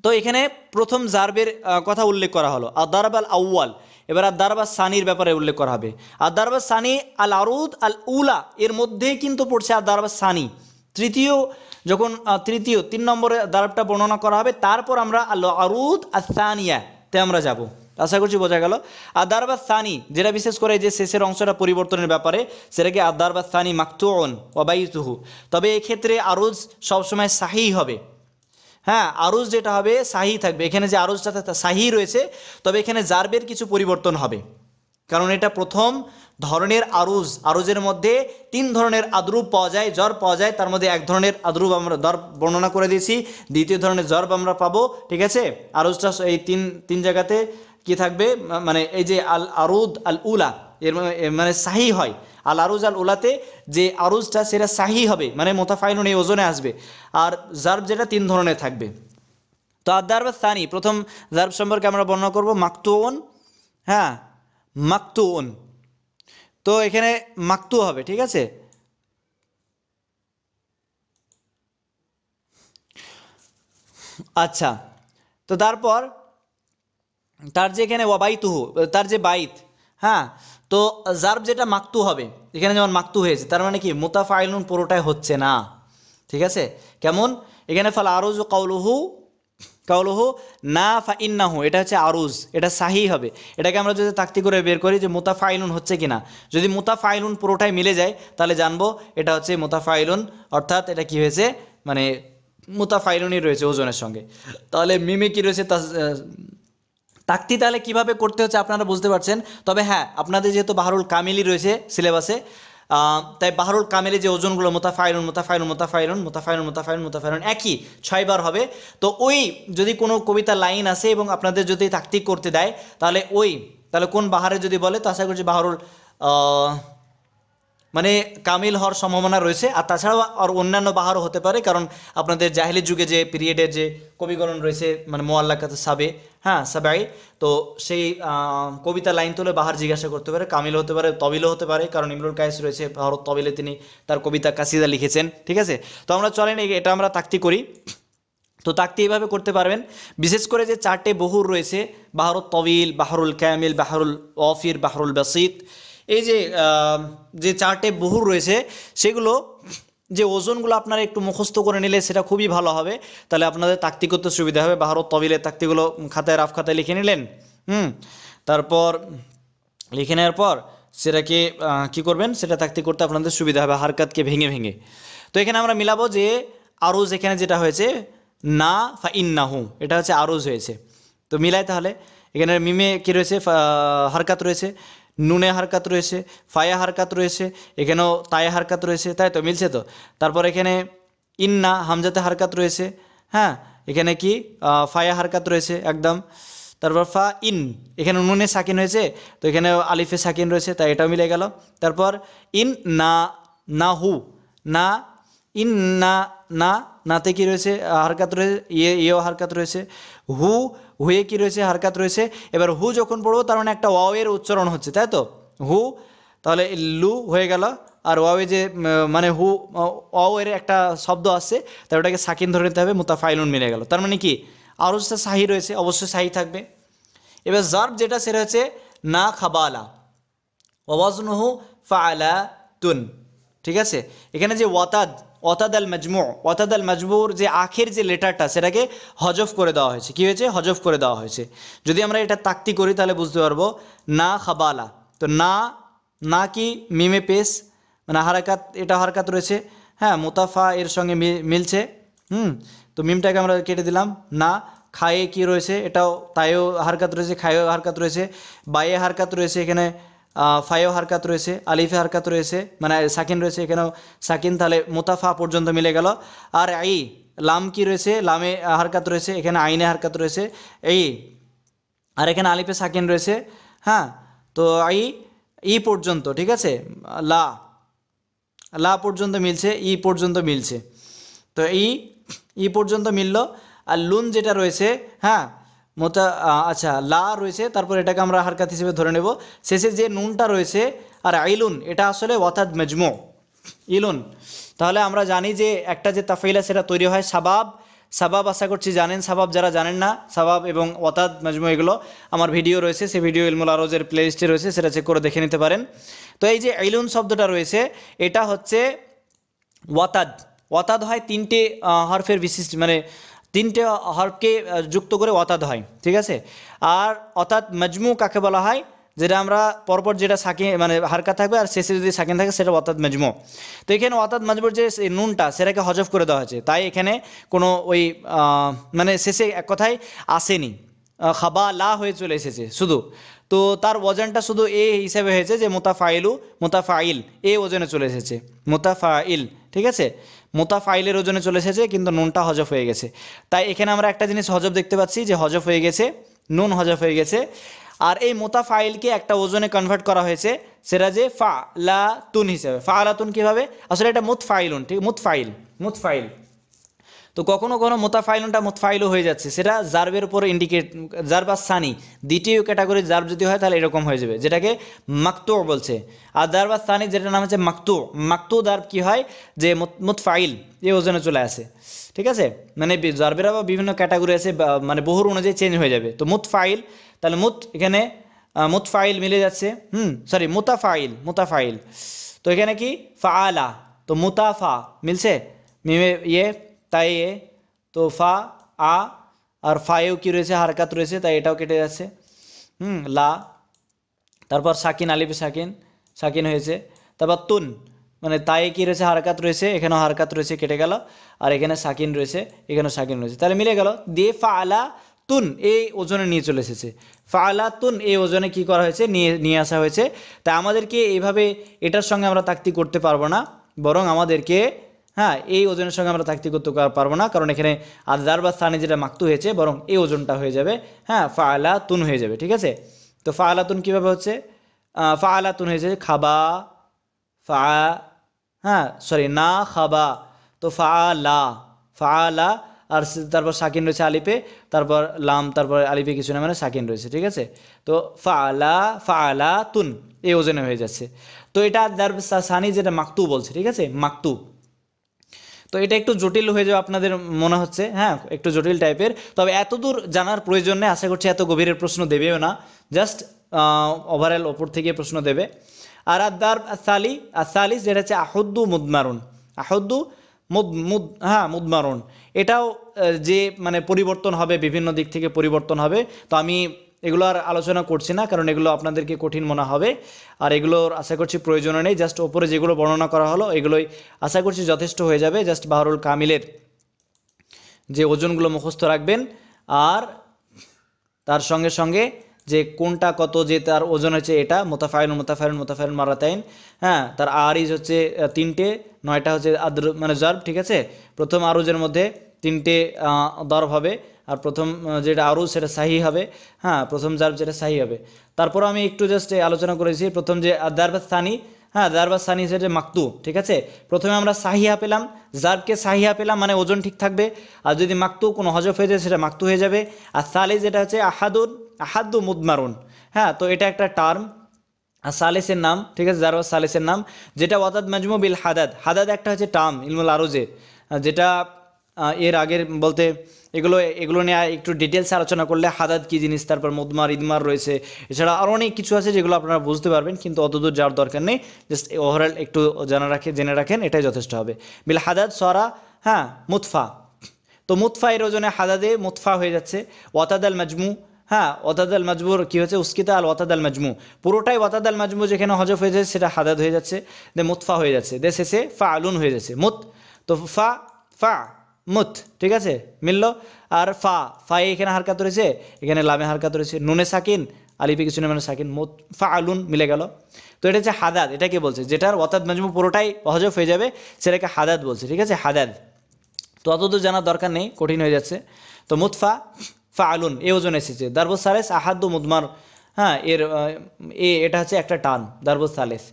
তো এখানে প্রথম জার্বের কথা উল্লেখ করা হলো, আদারব আল আউয়াল। এবার আদারবা সানির ব্যাপারে উল্লেখ করা হবে। আদারবা সানি আল আরুদ আল উলা, এর মধ্যেই কিন্তু পড়ছে আদারবা সানি। যখন 3 নম্বরে দারবটা বর্ণনা করা হবে, তারপর আমরা আল আরুদ আর সানিয়াতে আমরা যাব। আশা করছি বোঝা গেল। আদারবা সানি যেটা বিশেষ করে যে শেষের অংশটা পরিবর্তনের ব্যাপারে, সেটাকে আদারবা সানি মাকতুউন ওয়াবাইতুহু। তবে এক্ষেত্রে আরুজ সবসময় সাহি হবে, হ্যাঁ, আরুজ যেটা হবে সাহি থাকবে। এখানে যে আরুজটা সাহি রয়েছে, তবে এখানে জার্বের কিছু পরিবর্তন হবে, কারণ এটা প্রথম ধরনের আরুজের মধ্যে 3 ধরনের আদরুব পাওয়া যায়, জর্ব পাওয়া যায়, তার মধ্যে এক ধরনের আদরুব আমরা দর্ব বর্ণনা করে দিয়েছি, দ্বিতীয় ধরনের জর্ব আমরা পাবো, ঠিক আছে। আরুজটা এই তিন জায়গাতে কি থাকবে, মানে এই যে আল আরুদ আল উলা এর মানে সাহি হয়, আল আরুজ আল উলাতে যে আরুজটা সেটা সাহি হবে, মানে মোতাফাইলুন এই ওজনে আসবে। আর জার্ব যেটা 3 ধরনের থাকবে। তো আদারব সানি প্রথম জার্ব সম্পর্কে আমরা বর্ণনা করব মাকতুউন, হ্যাঁ, মাকতুউন। তো এখানে মাকতু হবে, ঠিক আছে। আচ্ছা, তো তারপর তার যে এখানে ওয়াবাইতুহু, তার যে বাইত, হ্যাঁ, তো জার্ব যেটা মাকতু হবে, এখানে যেমন মাকতু হয়েছে, তার মানে কি মুতাফাইলুন পুরোটাই হচ্ছে না, ঠিক আছে। কেমন, এখানে ফাল আরুজ কাউলুহু না ফা ইন্নাহু, এটা হচ্ছে আরুজ, এটা সাহি হবে। এটাকে আমরা যদি তাক্তি করে বের করি যে মুতাফাইলুন হচ্ছে কিনা, যদি মুতাফাইলুন পুরোটাই মিলে যায় তাহলে জানবো এটা হচ্ছে মুতাফাইলুন, অর্থাৎ এটা কি হয়েছে, মানে মুতাফাইলুনই রয়েছে ওজনের সঙ্গে। তাহলে মিমে কি রয়েছে, তাক্তি তাহলে কিভাবে করতে হচ্ছে আপনারা বুঝতে পারছেন। তবে হ্যাঁ, আপনাদের যেহেতু বাহরুল কামিলি রয়েছে সিলেবাসে, তাই বাহরুল কামিলি যে ওজনগুলো মুতাফাইলুন মুতাফাইলুন মুতাফাইলুন মুতাফাইলুন মুতাফাইলুন মুতাফাইলুন একই 6 বার হবে। তো ওই যদি কোনো কবিতা লাইন আসে এবং আপনাদের যদি তাকতিক করতে দেয়, তাহলে কোন বাহারে যদি বলে, তো আশা করছি বাহরুল মানে কামিল হওয়ার সম্ভাবনা রয়েছে। আর তাছাড়াও আর অন্যান্য বাহারও হতে পারে, কারণ আপনাদের জাহিলি যুগে যে পিরিয়ডের যে কবিগণন রয়েছে, মানে মোয়াল্লাকাত সাবে, হ্যাঁ সাবাই, তো সেই কবিতা লাইন তুলে বাহার জিজ্ঞাসা করতে পারে, কামিল হতে পারে, তবিলও হতে পারে, কারণ ইমরুল কায়েস রয়েছে ভারত তবিলে, তিনি তার কবিতা কাসিদা লিখেছেন, ঠিক আছে। তো আমরা চলেন এটা আমরা তাক্তি করি। তো তাক্তি এইভাবে করতে পারবেন। বিশেষ করে যে 4টে বহুর রয়েছে, বাহরুল তবিল, বাহরুল কামিল, বাহরুল ওয়াফির, বাহরুল বাসিত, এই যে 4টে বহুর রয়েছে, সেগুলো যে ওজনগুলো আপনারা একটু মুখস্থ করে নিলে সেটা খুবই ভালো হবে, তাহলে আপনাদের তাক্তি করতে সুবিধা হবে। বাহরুল তবিলের তাক্তিগুলো খাতায় রাফ খাতায় লিখে নিলেন, তারপর লিখে নেওয়ার পর সেটাকে কি করবেন, সেটা তাক্তি করতে আপনাদের সুবিধা হবে হারকাতকে ভেঙে ভেঙে। তো এখানে আমরা মিলাবো যে আরুজ এখানে যেটা হয়েছে না ফা ইন্নাহু, এটা হচ্ছে আরুজ হয়েছে। তো মিলাই তাহলে এখানে মিমে কী রয়েছে, হারকাত রয়েছে, নুনে হারকাত রয়েছে, ফায়া হারকাত রয়েছে, এখানেও তায়ে হারকাত রয়েছে, তাই তো মিলছে তো। তারপর এখানে ইন্না হামজাতে হারকাত রয়েছে, হ্যাঁ এখানে কি ফায়া হারকাত রয়েছে একদম। তারপর ফা ইন, এখানে নুনে সাকিন হয়েছে, তো এখানে আলিফে সাকিন রয়েছে, তাই এটাও মিলে গেল। তারপর ইন না, না হু, না ইন না, না নাতে কি রয়েছে হারকাত রয়েছে, ইয়েও হারকাত রয়েছে। হু, হুয়ে কি রয়েছে হারকাত রয়েছে। এবার হু যখন পড়বো তার মানে একটা ওয়াও এর উচ্চারণ হচ্ছে, তাই তো হু, তাহলে লু হয়ে গেল। আর ওয়াওয়ে যে মানে হু ওয়াও এর একটা শব্দ আসছে, তাই ওটাকে সাকিন ধরে নিতে হবে, মুতাফাইলুন মিলে গেল। তার মানে কি আরুজটা সাহি রয়েছে, অবশ্যই সাহি থাকবে। এবার জার্ব যেটা সেটা হচ্ছে না খাবালা, ওয়াজনুহু ফাআলাতুন, ঠিক আছে। এখানে যে ওয়াতাদ, ওয়াতাদ আল মাজমু, ওয়াতাদ আল মাজমুর যে আখের যে লেটারটা সেটাকে হজফ করে দেওয়া হয়েছে। কী হয়েছে? হজফ করে দেওয়া হয়েছে। যদি আমরা এটা তাক্তি করি তাহলে বুঝতে পারবো না খাবালা, তো না, না কি মিমে পেশ মানে হারাকাত, এটা হারকাত রয়েছে, হ্যাঁ মুতাফা এর সঙ্গে মিলছে, তো মিমটাকে আমরা কেটে দিলাম। না খায়ে কি রয়েছে, এটাও তাইও হারকাত রয়েছে, খায়েও হারকাত রয়েছে, বায়ে হারকাত রয়েছে, এখানে ফায়েও হারকাত রয়েছে, আলিফে হারকাত রয়েছে, মানে সাকিন রয়েছে, এখানেও সাকিন, তাহলে মুতাফা পর্যন্ত মিলে গেল। আর আই লাম কি রয়েছে, লামে হারকাত রয়েছে, এখানে আইনে হারকাত রয়েছে এই, আর এখানে আলিফে সাকিন রয়েছে, হ্যাঁ তো আই ই পর্যন্ত, ঠিক আছে, লা, লা পর্যন্ত মিলছে, ই পর্যন্ত মিলছে, তো ই পর্যন্ত মিলল। আর লুন যেটা রয়েছে, হ্যাঁ আচ্ছা লা রয়েছে, তারপর এটাকে আমরা হারকাত হিসেবে ধরে নেব। শেষে যে নুনটা রয়েছে আর আইলুন, এটা আসলে ওয়াতাদ মাজমু ইলুন। তাহলে আমরা জানি যে একটা যে তাফাইলা সেটা তৈরি হয় সাবাব, সাবাব আশা করছি জানেন, সাবাব যারা জানেন না, সাবাব এবং ওয়াতাদ মাজমু এগুলো আমার ভিডিও রয়েছে, সেই ভিডিও ইলমুল আরোজের প্লে লিস্টে রয়েছে, সেটা চেক করে দেখে নিতে পারেন। তো এই যে আইলুন শব্দটা রয়েছে এটা হচ্ছে ওয়াতাদ, ওয়াতাদ হয় তিনটে হরফের বিশিষ্ট, মানে তিনটে হরফকে যুক্ত করে ওয়াতাদ হয়, ঠিক আছে। আর অর্থাৎ মাজমু কাকে বলা হয়, যেটা আমরা পরপর যেটা সাকিন মানে হারকা থাকবে আর শেষে যদি সাকিন থাকে সেটা ওয়াতাদ মাজমু। তো এখানে ওয়াতাদ মাজমুর যে নুনটা সেটাকে হজফ করে দেওয়া হয়েছে, তাই এখানে কোনো ওই মানে শেষে এক কথায় আসেনি, খাবা লা হয়ে চলে এসেছে শুধু। তো তার ওজনটা শুধু এ হিসাবে হয়েছে যে মুতাফাইলু, মুতাফাইল এ ওজনে চলে এসেছে, মুতাফাইল, ঠিক আছে, মুতাফাইলের ওজনে চলে এসেছে, কিন্তু নুনটা হজফ হয়ে গেছে। তাই এখানে আমরা একটা জিনিস হজফ দেখতে পাচ্ছি যে হজফ হয়ে গেছে, নুন হজফ হয়ে গেছে। আর এই মুতাফাইলকে একটা ওজনে কনভার্ট করা হয়েছে, সেটা যে ফা লা তুন হিসাবে। ফা লা তুন কীভাবে, আসলে এটা মুতফাইলুন, ঠিক, মুতফাইল, মুতফাইল। তো কখনো কখনো মুতাফাইলুনটা মুতফাইলও হয়ে যাচ্ছে, সেটা জার্বের উপর ইন্ডিকেট, জার্ব আর সানি দ্বিতীয় ক্যাটাগরির জার্ব যদি হয় তাহলে এরকম হয়ে যাবে, যেটাকে মাকতু বলছে। আর জার্ব আর সানি যেটার নাম হচ্ছে মাকতু, মাকতু জার্ব কী হয় যে মুতফাইল এই ওজনে চলে আসে, ঠিক আছে। মানে জার্বের আবার বিভিন্ন ক্যাটাগরি আছে, মানে বহুর অনুযায়ী চেঞ্জ হয়ে যাবে। তো মুতফাইল, তাহলে এখানে মুতফাইল মিলে যাচ্ছে, সরি মুতাফাইল, মুতাফাইল। তো এখানে কি ফা আলা, তো মুতাফা মিলছে, মিমে ইয়ে তাই এ, তো ফা আ, আর ফায়েও কি রয়েছে হারকাত রয়েছে, তাই এটাও কেটে যাচ্ছে, লা, তারপর সাকিন আলিফে সাকিন, সাকিন হয়েছে। তারপর তুন, মানে তাই কি রয়েছে হারকাত রয়েছে, এখানেও হারকাত রয়েছে, কেটে গেল। আর এখানে সাকিন রয়েছে, এখানেও সাকিন রয়েছে, তাহলে মিলে গেল দিয়ে ফা আলা তুন এই ওজনে নিয়ে চলে এসেছে। ফা আলা তুন এই ওজনে কি করা হয়েছে, নিয়ে আসা হয়েছে। তাই আমাদেরকে এইভাবে এটার সঙ্গে আমরা তাক্তি করতে পারবো না, বরং আমাদেরকে হ্যাঁ এই ওজনের সঙ্গে আমরা তাক্তি করতে পারবো না, কারণ এখানে আজার বা স্থানে যেটা মাকতু হয়েছে, বরং এই ওজনটা হয়ে যাবে, হ্যাঁ ফা আলা তুন হয়ে যাবে, ঠিক আছে। তো ফা আলা তুন কীভাবে হচ্ছে, ফা আলা তুন হয়েছে খাবা, ফা, হ্যাঁ সরি না খাবা, তো ফা আলা, ফা আলা, আর তারপর সাকিন রয়েছে আলিপে, তারপর লাম, তারপর আলিপে কিছু না, মানে সাকিন রয়েছে, ঠিক আছে। তো ফা আলা তুন এই ওজনে হয়ে যাচ্ছে। তো এটা দার সানি যেটা মাকতু বলছে, ঠিক আছে, মাকতু। তো এটা একটু জটিল হয়ে যাবে আপনাদের মনে হচ্ছে, হ্যাঁ একটু জটিল টাইপের, তবে এতদূর জানার প্রয়োজন নেই, আশা করছি এত গভীরের প্রশ্ন দেবেও না, জাস্ট ওভারঅল ওপর থেকে প্রশ্ন দেবে। আর আদার সালিস যেটা হচ্ছে আহদ্দু মুদমারুন, আহদ্দু মুদমারুন, এটাও যে মানে পরিবর্তন হবে, বিভিন্ন দিক থেকে পরিবর্তন হবে। তো আমি এগুলো আর আলোচনা করছি না, কারণ এগুলো আপনাদেরকে কঠিন মনে হবে, আর এগুলোর আশা করছি প্রয়োজন নেই। জাস্ট ওপরে যেগুলো বর্ণনা করা হলো এগুলোই আশা করছি যথেষ্ট হয়ে যাবে। জাস্ট বাহরুল কামিলের যে ওজনগুলো মুখস্থ রাখবেন, আর তার সঙ্গে সঙ্গে যে কোনটা কত, যে তার ওজন হচ্ছে এটা মুতাফাইলুন মুতাফাইলুন মুতাফাইলুন মারাতাইন, হ্যাঁ, তার আরিজ হচ্ছে 3টে, 9টা হচ্ছে আদ্র মানে জার্ব, ঠিক আছে। প্রথম আরুজের মধ্যে 3টে দরব হবে, আর প্রথম যেটা আরুজ সেটা সাহি হবে, হ্যাঁ, প্রথম জার্ব যেটা সাহি হবে। তারপর আমি একটু জাস্ট আলোচনা করেছি প্রথম যে দারবাস সানি, হ্যাঁ, দারবাস সানি সেটা মাকতু, ঠিক আছে। প্রথমে আমরা সাহিয়া পেলাম, জার্বকে সাহিয়া পেলাম মানে ওজন ঠিক থাকবে, আর যদি মাকতু কোনো হজফ হয়ে যায় সেটা মাকতু হয়ে যাবে। আর সালে যেটা হচ্ছে আহাদু মুদমারুন, হ্যাঁ, তো এটা একটা টার্ম আর সালেসের নাম, ঠিক আছে, জারবাস সালেসের নাম, যেটা ওয়াতাদ মাজমু বিল হাদাদ। হাদাদ একটা হচ্ছে টার্ম ইলমুল আরুজের, যেটা এর আগের বলতে এগুলো নিয়ে একটু ডিটেলসে আলোচনা করলে হাদাদ কী জিনিস, তারপর মুদমার ইদমার রয়েছে, এছাড়া আরও অনেক কিছু আছে যেগুলো আপনারা বুঝতে পারবেন, কিন্তু অতদূর যাওয়ার দরকার নেই, জাস্ট ওভারঅল একটু জেনে রাখেন, এটাই যথেষ্ট হবে। বিল হাদাদ সরা, হ্যাঁ, মুতফা, তো মুতফা এর ওজনে হাদাদে মুতফা হয়ে যাচ্ছে। ওয়াতাদ আল মাজমু, হ্যাঁ, ওয়াতাদ আল মাজমুর কী হচ্ছে উস্কিতা আল ওয়াতাদ আল মাজমু, পুরোটাই ওয়াতাদ আল মাজমু যেখানে হজফ হয়ে যাচ্ছে সেটা হাদাদ হয়ে যাচ্ছে, দে মুতফা হয়ে যাচ্ছে, দে শেষে ফা আলুন হয়ে যাচ্ছে মুত, তো ফা মুত, ঠিক আছে, মিলল। আর ফায়ে এখানে হারকাত রয়েছে, এখানে লামে হারকাত রয়েছে, নুনে সাকিন আলিফে কিছু মানে সাকিন, মুত ফা আলুন মিলে গেল। তো এটা হচ্ছে হাদাদ, এটাকে বলছে যেটার ওয়াতাদ মাজমু পুরোটাই হজফ হয়ে যাবে সেটাকে হাদাদ বলছে, ঠিক আছে, হাদাদ। তো অতদূর জানার দরকার নেই, কঠিন হয়ে যাচ্ছে। তো মুতফা ফা আলুন এ ওজন এসেছে। দারবুস সালেস আহাদু মুদমার, হ্যাঁ, এটা হচ্ছে একটা টান দারবুস সালেস।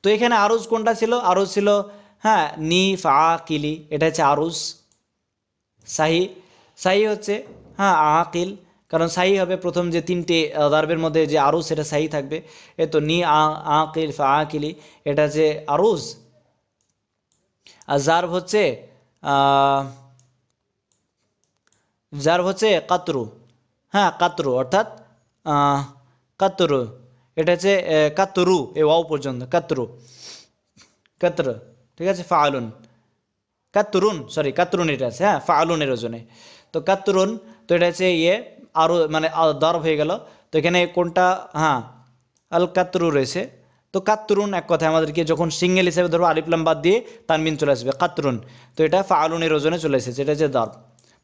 তো এখানে আরুজ কোনটা ছিল? আরুজ ছিল, হ্যাঁ, নি ফা কিলি, এটা হচ্ছে আরুজ। সাহি হচ্ছে, হ্যাঁ, আকিল, কারণ সাহি হবে প্রথম যে 3টে দার্বের মধ্যে যে আরুজ সেটা সাহি থাকবে। এ তো নি আকিল ফা আকিলি, এটা হচ্ছে আরুজ। আর জার্ব হচ্ছে কাতরু, হ্যাঁ, কাতরু, অর্থাৎ কাতরু, এটা হচ্ছে কাতরু, এ ওয়াও পর্যন্ত কাতরু, ঠিক আছে। ফাআলুন কাতরুন এটা আছে, হ্যাঁ, ফাআলুনের ওজনে। তো কাতরুন, তো এটা হচ্ছে আরও মানে দরব হয়ে গেল। তো এখানে কোনটা, হ্যাঁ, আল কাতরু রয়েছে। তো কাতরুন এক কথায় আমাদেরকে যখন সিঙ্গেল হিসেবে ধরো আলিফলাম বাদ দিয়ে তানবিন চলে আসবে কাতরুন, তো এটা ফাআলুনের ওজনে চলে এসেছে, এটা হচ্ছে দরব।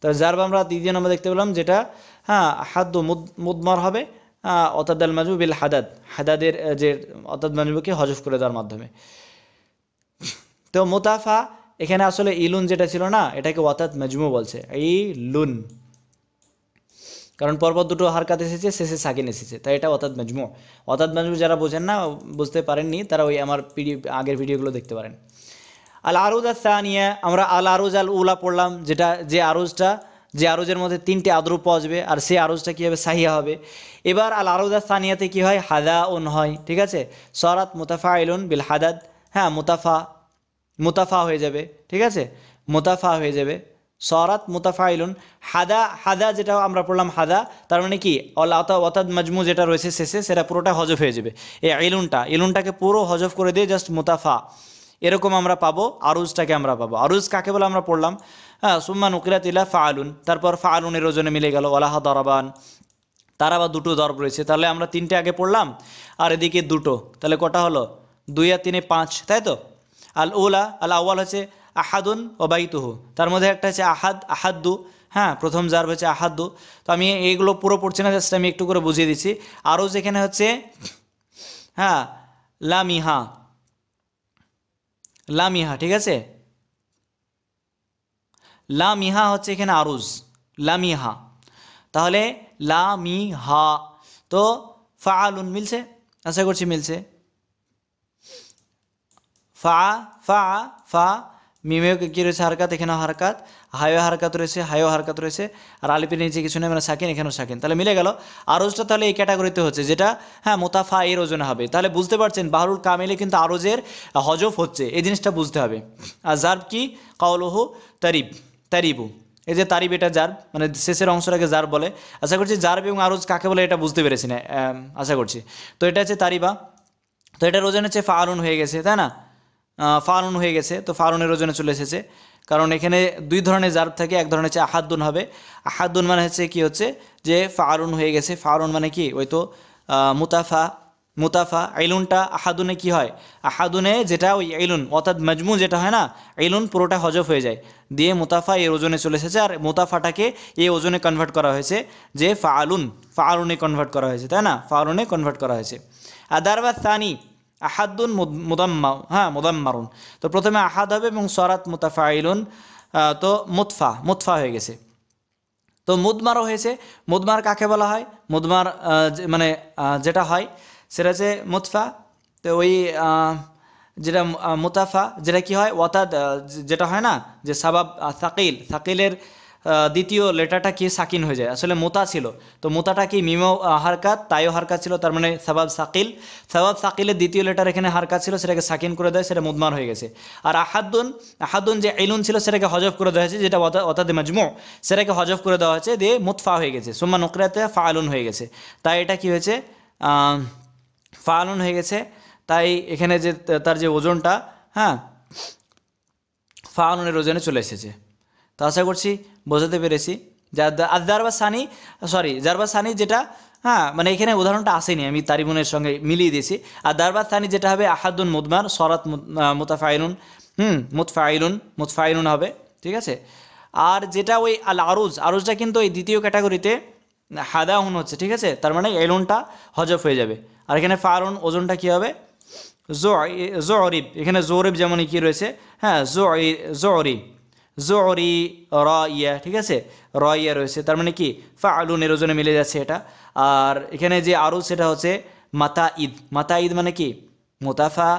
তো জার্ব আমরা দ্বিতীয় নম্বর দেখতে পেলাম যেটা, হ্যাঁ, হাদ্দু মুদমার হবে, অতাদ আল মাজমু বিল হাদাদের যে অতাদ মাজমুকে হজফ করে দেওয়ার মাধ্যমে। তো মুতাফা এখানে আসলে ইলুন যেটা ছিল না, এটাকে ওয়াতাদ মাজমু বলছে, ইলুন, কারণ পরপর দুটো হারকাত এসেছে, শেষে সাকিন এসেছে, তাই এটা ওয়াতাদ মাজমু যারা বোঝেন না, বুঝতে পারেননি, তারা ওই আমার আগের ভিডিওগুলো দেখতে পারেন। আল আরুজ আর সানিয়া, আমরা আল আরুজ আল উলা পড়লাম, যেটা যে আরুজের মধ্যে 3টে আদরুপ পাওয়া যাবে, আর সেই আরুজটা কী হবে? সাহিয়া হবে। এবার আল আরুজ আর সানিয়াতে কী হয়? হাদা উন হয়, ঠিক আছে। সরাত মুতাফাইলুন বিল হাদাদ, হ্যাঁ, মুতাফা হয়ে যাবে, ঠিক আছে, মুতাফা হয়ে যাবে, সরাত মুতাফাইলুন। হাদা যেটা আমরা পড়লাম হাদা, তার মানে কি ওয়াতাদ মাজমু যেটা রয়েছে শেষে সেটা পুরোটা হজফ হয়ে যাবে। এই ইলুনটাকে পুরো হজফ করে দিয়ে জাস্ট মুতাফা, এরকম আমরা পাবো। আরুজটাকে আমরা পাবো। আরুজ কাকে বলে আমরা পড়লাম, হ্যাঁ, সুম্মা নুকিলাত ইলা ফাআলুন, তারপর ফাআলুনের ওজনে মিলে গেল ওয়ালাহা দরাবান, তার আবার 2টো দরব রয়েছে, তাহলে আমরা 3টে আগে পড়লাম আর এদিকে 2টো, তাহলে কটা হলো? 2 আর 3 5, তাই তো। আল আউয়াল হচ্ছে আহাদুন ও বাইতুহু, তার মধ্যে একটা হচ্ছে আহাদ্দু, হ্যাঁ, প্রথম জার্ব হচ্ছে আহাদ্দু। তো আমি এইগুলো পুরো পড়ছি না, জাস্ট আমি একটু করে বুঝিয়ে দিচ্ছি। আরও যেখানে হচ্ছে, হ্যাঁ, লামিহা, ঠিক আছে, লামিহা হচ্ছে এখানে আরুজ, লামিহা, তাহলে লামিহা। তো ফাআলুন মিলছে, আশা করছি মিলছে। ফা মিমেও কী রয়েছে? হারকাত, এখানেও হারকাত, হায়ও হারকাত রয়েছে, আর আলিপের নিচে কিছু নেই মানে সাকিন, এখানেও সাকিন, তাহলে মিলে গেল। আরজটা তাহলে এই ক্যাটাগরিতে হচ্ছে, যেটা, হ্যাঁ, মুতাফা এর ওজনে হবে। তাহলে বুঝতে পারছেন বাহরুল কামিলে কিন্তু আরজের হজফ হচ্ছে, এই জিনিসটা বুঝতে হবে। আর জার্ব কি? কাউলুহু তারিবু, এই যে তারিব, এটা জার্ব, মানে শেষের অংশটাকে জার্ব বলে। আশা করছি জার্ব এবং আরজ কাকে বলে এটা বুঝতে পেরেছি না, আশা করছি। তো এটা হচ্ছে তারিবা, তো এটার ওজন হচ্ছে ফাআলুন হয়ে গেছে, তাই না, ফাআলুন হয়ে গেছে। তো ফাআলুনের ওজনে চলে এসেছে, কারণ এখানে 2 ধরনের জার্ব থাকে, এক ধরনের হচ্ছে আহাদ্দুন হবে। আহাদ্দুন মানে হচ্ছে কি হচ্ছে যে ফাআলুন হয়ে গেছে, ফাআলুন মানে কি? ওই তো মুতাফা, মুতাফা আইলুনটা আহাদুনে কি হয়, আহাদুনে যেটা ওই আইলুন অর্থাৎ মাজমু যেটা হয় না, আইলুন পুরোটা হজফ হয়ে যায়, দিয়ে মুতাফা এর ওজনে চলে এসেছে। আর মুতাফাটাকে এই ওজনে কনভার্ট করা হয়েছে যে ফাআলুন, ফাআলুনে কনভার্ট করা হয়েছে, তাই না, ফাআলুনে কনভার্ট করা হয়েছে। আদারবা সানি আহাদুন মুদাম্মা, হ্যাঁ মুদাম্মারুন। তো প্রথমে আহাদ হবে এবং সরাত মুতাফাইলুন, তো মুতফা, মুতফা হয়ে গেছে। তো মুদমারও হয়েছে। মুদমার কাকে বলা হয়, মুদমার মানে যেটা হয় সেটা হচ্ছে মুতফা। তো ওই যেটা মুতাফা যেটা কি হয় ওয়াতাদ, যেটা হয় না যে সাবাব সাকিল, সাকিলের দ্বিতীয় লেটারটা কি সাকিন হয়ে যায়, আসলে মোতা ছিল, তো মোতাটা কি মিমো হারকাত তাইও হারকাত ছিল, তার মানে সাবাব সাকিল, সাবাব সাকিলের দ্বিতীয় লেটার এখানে হারকাত ছিল, সেটাকে সাকিন করে দেয়, সেটা মুদমার হয়ে গেছে। আর আহাদুন, আহাদুন যে ইলুন ছিল সেটাকে হজফ করে দেওয়া হয়েছে, যেটা অতাদে মাজমু, সেটাকে হজফ করে দেওয়া হয়েছে, দিয়ে মুতফা হয়ে গেছে, সুম্মা নুকরাতে ফাআলুন হয়ে গেছে। তাই এটা কি হয়েছে, ফাআলুন হয়ে গেছে। তাই এখানে যে তার যে ওজনটা, হ্যাঁ ফাআলুনের ওজনে চলে এসেছে। তো আশা করছি বোঝাতে পেরেছি। জারবা সানি, সরি জারবা সানি যেটা, হ্যাঁ মানে এখানে উদাহরণটা আসেনি, আমি তারিমুনের সঙ্গে মিলিয়ে দিয়েছি। আর দারবা সানি যেটা হবে আহাদুন মুদমার সরাত মুতাফাইলুন, মুতফাইলুন, মুতফাইলুন হবে, ঠিক আছে। আর যেটা ওই আল আরুজ, আরুজটা কিন্তু এই দ্বিতীয় ক্যাটাগরিতে হাদাউন হচ্ছে, ঠিক আছে, তার মানে এলুনটা হজফ হয়ে যাবে। আর এখানে ফারুন ওজনটা কী হবে, জরিব, এখানে জরিব যেমন কি রয়েছে, হ্যাঁ জরিব, জরি র ইয়া, ঠিক আছে, র ইয়া রয়েছে, তার মানে কি ফাআলুনের ওজনে মিলে যাচ্ছে এটা। আর এখানে যে আরু সেটা হচ্ছে মাতা ঈদ, মাতা ঈদ মানে কি মুতাফা,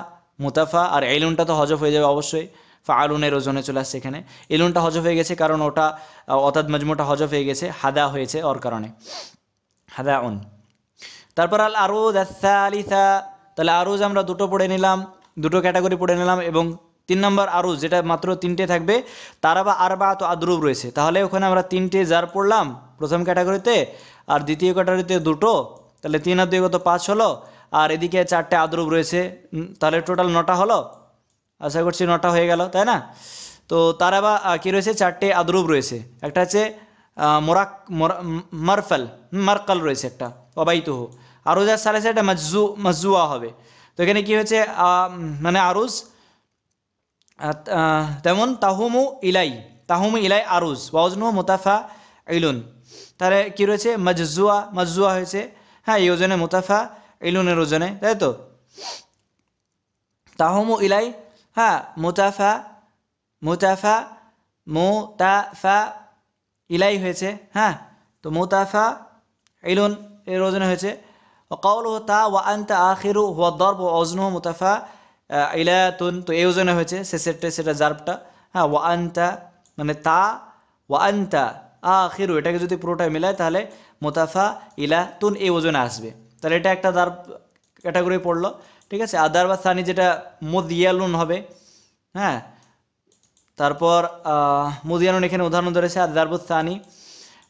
মুতাফা, আর এলুনটা তো হজফ হয়ে যাবে অবশ্যই, ফাআলুনের ওজনে চলে আসছে এখানে। এলুনটা হজফ হয়ে গেছে কারণ ওটা অর্থাৎ মজমুটা হজফ হয়ে গেছে, হাদা হয়েছে ওর কারণে, হাদা উন। তারপর আল আরুজ আসালিসা, তাহলে আরুজ আমরা দুটো পড়ে নিলাম, দুটো ক্যাটাগরি পড়ে নিলাম, এবং 3 নম্বর আরুজ যেটা মাত্র 3টে থাকবে, তারা বা আরবা তো আদ্রুব রয়েছে, তাহলে ওখানে আমরা 3টে জার পড়লাম প্রথম ক্যাটাগরিতে, আর দ্বিতীয় ক্যাটাগরিতে দুটো, তাহলে 3 আর 2 কত 5 হলো, আর এদিকে 4টে আদ্রুব রয়েছে, তাহলে টোটাল 9টা হলো, আশা করছি 9টা হয়ে গেল, তাই না। তো তারা বা কী রয়েছে, 4টে আদ্রুব রয়েছে, একটা হচ্ছে মারফাল, মারকাল রয়েছে একটা, অবাইতুহু। আরুজ আর সালেসা এটা মাজুয়া হবে। তো এখানে কি হয়েছে, মানে আরুজ তেমন তাহুমু ইলাই, তাহুমু ইলাই আরুজ ওয়াজনু মুতাফা ইলুন, তাহলে কী রয়েছে মাজুয়া, মাজুয়া হয়েছে, হ্যাঁ এই ওজনে মুতাফা ইলুনের ওজনে, তাই তো। তাহুমু ইলাই, হ্যাঁ মুতাফা, মুতাফা, মুতাফা ইলাই হয়েছে, হ্যাঁ তো মুতাফা ইলুন এর ওজনে হয়েছে। وقوله تا وأنت آخر هو الضرب ووزنه متفا ইলাতুন, তো এই ওজনে হয়েছে শেষেরটা, সেটা জার্বটা, হ্যাঁ ওয়ান্তা মানে তা, ওয়ান্তা আখিরু, এটাকে যদি পুরোটাই মিলায় তাহলে মুতাফা ইলাতুন এই ওজনে আসবে, তাহলে এটা একটা জার্ব ক্যাটাগরি পড়লো, ঠিক আছে। আর দারবা সানি যেটা মুদিয়ালুন হবে, হ্যাঁ তারপর মুদিয়ালুন এখানে উদাহরণ ধরেছে, আর দারবুত সানি।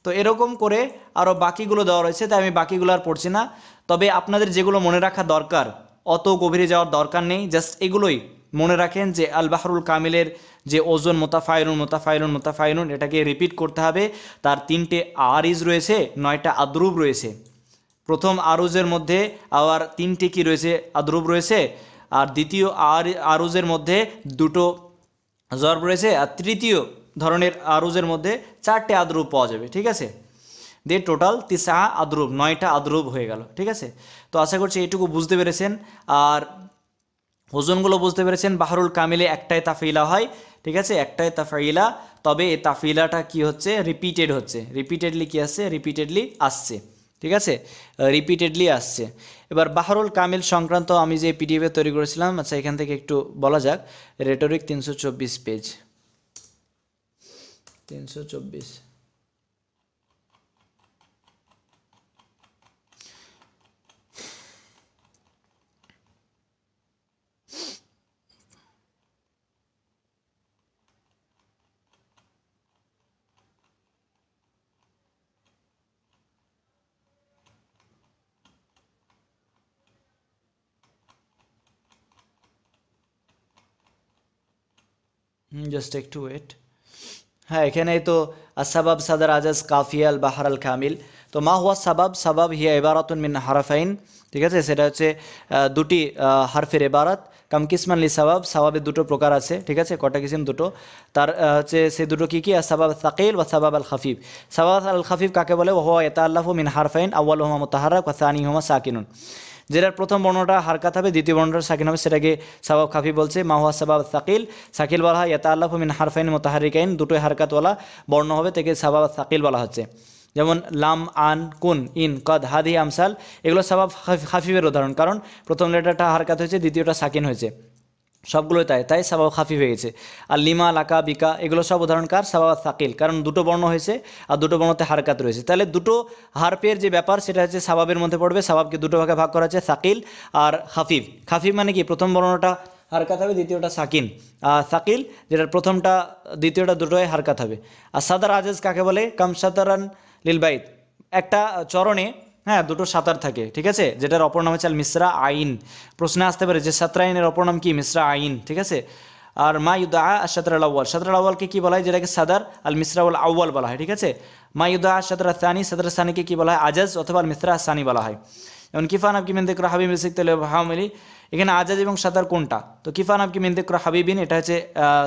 তো এরকম করে আরও বাকিগুলো দেওয়া রয়েছে, তাই আমি বাকিগুলো আর পড়ছি না। তবে আপনাদের যেগুলো মনে রাখা দরকার, অত গভীরে যাওয়ার দরকার নেই, জাস্ট এগুলোই মনে রাখেন যে আল বাহরুল কামিলের যে ওজন মুতাফাইলুন, মুতাফাইলুন, মুতাফাইলুন, এটাকে রিপিট করতে হবে। তার 3টে আরিজ রয়েছে, 9টা আদ্রুব রয়েছে, প্রথম আরুজের মধ্যে আবার 3টে কি রয়েছে, আদ্রুব রয়েছে, আর দ্বিতীয় আরুজের মধ্যে 2টো জর্ব রয়েছে, আর তৃতীয় ধরনের আরুজের মধ্যে 4টে আদ্রুব পাওয়া যাবে, ঠিক আছে। দিয়ে টোটাল 9 আদ্রুব, 9টা আদ্রুব হয়ে গেল, ঠিক আছে। তো আশা করছি এইটুকু বুঝতে পেরেছেন, আর ওজনগুলো বুঝতে পেরেছেন। বাহরুল কামিলে একটাই তাফিলা হয়, ঠিক আছে, একটাই তাফিলা, তবে এই তাফিলাটা কি হচ্ছে, রিপিটেড হচ্ছে, রিপিটেডলি কি আসছে, রিপিটেডলি আসছে, ঠিক আছে, রিপিটেডলি আসছে। এবার বাহরুল কামিল সংক্রান্ত আমি যে পিডিএফে তৈরি করেছিলাম, আচ্ছা এখান থেকে একটু বলা যাক। রেটরিক 324 পেজ, 324, জাস্ট একটু ওয়েট, হ্যাঁ এখানেই তো আসবাব সাদার আজাজ কাফিয়া আল বাহার আল কামিল। তো মা হুয়া সাবাব, সাবাব হিয়া ইবারাতুন মিন হারাফাইন, ঠিক আছে, সেটা হচ্ছে দুটি হারফের ইবারাত। কাম কিসমান লি সাবাব, সাবাবের দুটো প্রকার আছে, ঠিক আছে, কটা কিসিম দুটো, তার হচ্ছে সে দুটো কী কী, আর সাবাব সাকিল ওয়া সাবাব আল খাফিফ। সাবাব আল খাফিফ কাকে বলে? ওয়া হুয়া ইয়াতাআল্লাফু মিন হারফাইন আউয়ালুহুমা মুতাহাররাক ওয়া সানিহুমা সাকিনুন, যেটার প্রথম বর্ণটা হারকাত হবে, দ্বিতীয় বর্ণটা সাকিন হবে, সেটাকে সাবাব খাফি বলছে। মা হুয়া সাবাব সাকিল, সাকিল বলা হয় ইয়াতাআল্লাফু মিন হারফাইন মুতাহারিকাইন, দুটোই হারকাতওয়ালা বর্ণ হবে, থেকে সাবাব সাকিল বলা হচ্ছে। যেমন লাম, আন, কুন, ইন, কদ, হাদি, আমসাল, এগুলো সাবাব খাফিফের উদাহরণ, কারণ প্রথম লেটারটা হারকাত হয়েছে, দ্বিতীয়টা সাকিন হয়েছে, সবগুলোই তাই তাই সাবাব খাফিফ হয়ে গেছে। আর লিমা, লাকা, বিকা, এগুলো সব উদাহরণকার সাবাব সাকিল, কারণ দুটো বর্ণ হয়েছে আর দুটো বর্ণতে হারকাত রয়েছে। তাহলে দুটো হারফের যে ব্যাপার সেটা হচ্ছে সাবাবের মধ্যে পড়বে। সাবাবকে দুটো ভাগে ভাগ করা হচ্ছে, সাকিল আর খাফিফ। খাফিফ মানে কি? প্রথম বর্ণটা হারকাত হবে, দ্বিতীয়টা সাকিন। আর সাকিল যেটার প্রথমটা দ্বিতীয়টা দুটোই হারকাত হবে। আর সাদার আজেজ কাকে বলে? কাম সাতারান লিল বাইত, একটা চরণে হ্যাঁ দুটো সাঁতার থাকে, ঠিক আছে, যেটার অপর নাম হচ্ছে আল মিসরা আইন। প্রশ্নে আসতে পারে যে সাতরা আইনের অপর নাম কি? মিসরা আইন, ঠিক আছে। আর মা ইউদা সাতরা আউ্বাল, সাতরা আউ্বালকে কি বলা হয়? যেটাকে সাদার আল মিসরা উল আউ্বাল বলা হয়, ঠিক আছে। মা ইউদা সাতরা সানি, সাতরা সানিকে কি বলা হয়? আজাজ অথবা আল মিসরা সানি বলা হয়। যেমন কিফান আবকি মিন যিকরা হাবিব সিকতাল হামিলি, এখানে আজাজ এবং সাদার কোনটা? তো কিফান আবকি মিন যিকরা হাবিবিন, এটা হচ্ছে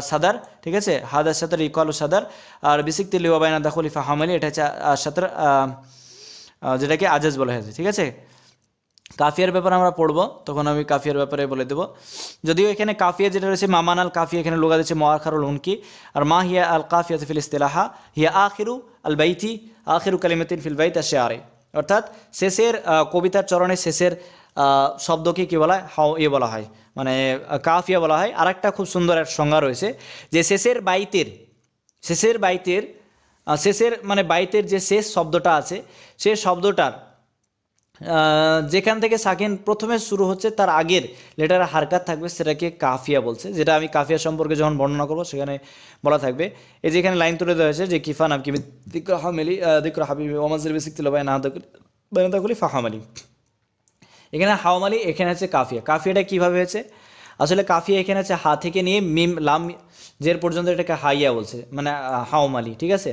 সাদার, ঠিক আছে, হাদা সাদার ইকালু সাদার। আর বিসিকতাল ওয়াবাইনা দাখুলিফা হামিলি, এটা হচ্ছে সাতরা, যেটাকে আজাজ বলা হয়েছে, ঠিক আছে। কাফিয়ার ব্যাপারে আমরা পড়বো, তখন আমি কাফিয়ার ব্যাপারে বলে দেবো। যদিও এখানে কাফিয়া যেটা রয়েছে মামান আল কাফিয়া, এখানে লোগা দিচ্ছে মুআখারুল উনকি। আর মা হিয়া আল কাফিয়া ফিল ইসতিলাহা হিয়া আখিরু আল বাইতি, আখিরু কালিমাতিন ফিল বাইত আশ-শা'রি, অর্থাৎ শেষের কবিতার চরণে শেষের শব্দকে কী বলা হয়? বলা হয়, মানে কাফিয়া বলা হয়। আর একটা খুব সুন্দর এক সংজ্ঞা রয়েছে, যে শেষের মানে বাইতের যে শেষ শব্দটা আছে, সে শব্দটার যেখান থেকে সাকিন প্রথমে শুরু হচ্ছে তার আগের লেটার হারকাত থাকবে, সেটাকে কাফিয়া বলছে। যেটা আমি কাফিয়া সম্পর্কে যখন বর্ণনা করবো সেখানে বলা থাকবে। এই যে এখানে লাইন তুলে দেওয়া হয়েছে যে কিফা নাম কি দিকরা হামেলি দিকরা হাবিবি ওমাজির বেসিক তিলবাই না দাকুলি ফাহামালি, এখানে হাওমালি, এখানে হচ্ছে কাফিয়া। কাফিয়াটা কীভাবে হয়েছে? আসলে কাফিয়া এখানে হচ্ছে হা থেকে নিয়ে মিম লাম জের পর্যন্ত এটাকে হাইয়া বলছে, মানে হাওমালি, ঠিক আছে।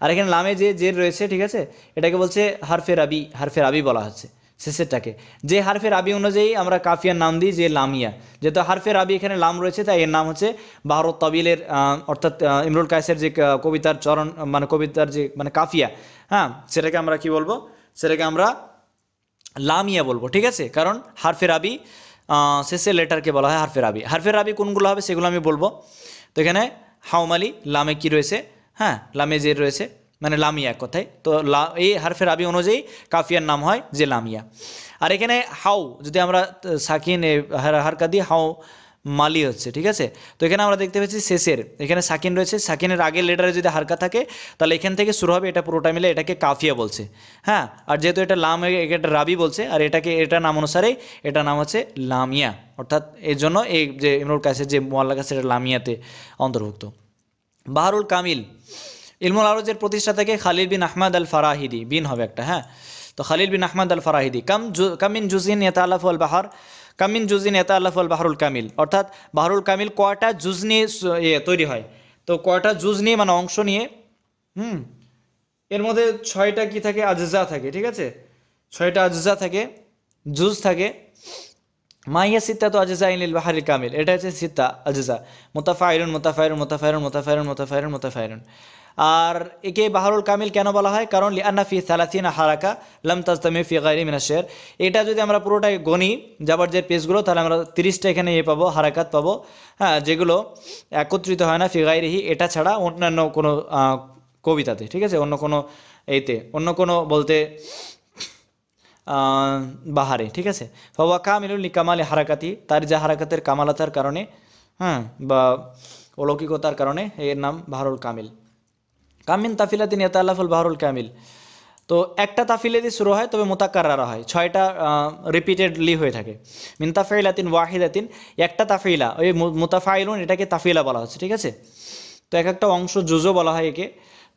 আর এখানে লামে যে জের রয়েছে, ঠিক আছে, এটাকে বলছে হারফে রাবি, হারফে রাবি বলা হচ্ছে শেষেরটাকে। যে হারফে রাবি অনুযায়ী আমরা কাফিয়ার নাম দিই যে লামিয়া, যেহেতু হারফে রাবি এখানে লাম রয়েছে তাই এর নাম হচ্ছে বাহরুত তাবিলের, অর্থাৎ ইমরুল কায়েসের যে কবিতার চরণ, মানে কবিতার যে মানে কাফিয়া, হ্যাঁ, সেটাকে আমরা কি বলবো? সেটাকে আমরা লামিয়া বলবো, ঠিক আছে, কারণ হারফে রাবি শেষের লেটারকে বলা হয় হারফে রাবি। হারফে রাবি কোনগুলো হবে সেগুলো আমি বলবো। তো এখানে হাওমালি, লামে কি রয়েছে? হ্যাঁ, লামে জের রয়েছে, মানে লামিয়া কথায়। তো এই হারফে রাবি অনুযায়ী কাফিয়ার নাম হয় যে লামিয়া। আর এখানে হাউ, যদি আমরা সাকিন হারকা দিই, হাউ মালি হচ্ছে, ঠিক আছে। তো এখানে আমরা দেখতে পাচ্ছি শেষের এখানে সাকিন রয়েছে, সাকিনের আগের লেটারে যদি হারকা থাকে তাহলে এখান থেকে শুরু হবে, এটা পুরোটা মিলে এটাকে কাফিয়া বলছে, হ্যাঁ। আর যেহেতু এটা লাম, এটা রাবি বলছে, আর এটা নাম অনুসারে এটা নাম হচ্ছে লামিয়া, অর্থাৎ এর জন্য এই যে ইমরুল কায়েসের যে মুআল্লাক আছে সেটা লামিয়াতে অন্তর্ভুক্ত। বাহরুল কামিল, ইলমুল আরজের প্রতিষ্ঠা থেকে খালিল বিন আহমদ আল ফারাহিদি, বিন হবে একটা, হ্যাঁ। তো খালিল বিন আহমদ আল ফারাহিদি, কামিন জুজিন ইয়াতাআল্লাফু আল বাহর, কামিন জুজিন ইয়াতাআল্লাফু আল বাহরুল কামিল, অর্থাৎ বাহরুল কামিল কয়টা জুজ নিয়ে তৈরি হয়? তো কয়টা জুজ নিয়ে, মানে অংশ নিয়ে, এর মধ্যে 6টা কি থাকে? আজজা থাকে, ঠিক আছে, 6টা আজজা থাকে, জুজ থাকে। মাইয়া সিত্তা তো আজজা ইনিল বাহরিল কামিল, এটা হচ্ছে সিত্তা আজজা, মুতাফাইরুন মুতাফাইরুন মুতাফাইরুন মুতাফাইরুন মুতাফাইরুন মুতাফাইরুন। আর একে বাহরুল কামিল কেন বলা হয়? কারণ লিআন্না ফি 30 হারাকা লাম তাজতামি ফি গায়রি মিনাশ শের। এটা যদি আমরা পুরোটাই গণি যাবার যে পেজগুলো, তাহলে আমরা 30টা এখানে পাবো, হারাকাত পাবো, হ্যাঁ, যেগুলো একত্রিত হয় না ফি গায়রিহি, এটা ছাড়া অন্যান্য কোনো কবিতাতে, ঠিক আছে, অন্য কোনো অন্য কোনো বলতে বাহারে, ঠিক আছে। ফাওয়া কামিলুল লিকামালি হারাকাতি, তার যে হারাকাতের কামালাতার কারণে, হ্যাঁ, বা অলৌকিকতার কারণে এর নাম বাহরুল কামিল। কামিন তাফিলাতিন ইয়াতাআল্লাফুল বাহরুল কামিল, তো একটা তাফিলে দিয়ে শুরু হয়, তবে মুতাক্কাররা হয়, 6টা রিপিটেডলি হয়ে থাকে। মিন তাফিলাতিন ওয়াহিদাতিন, একটা তাফিলা, ওই মুতাফাইলুন, এটাকে তাফিলা বলা হচ্ছে, ঠিক আছে। তো এক একটা অংশ জুজও বলা হয় একে।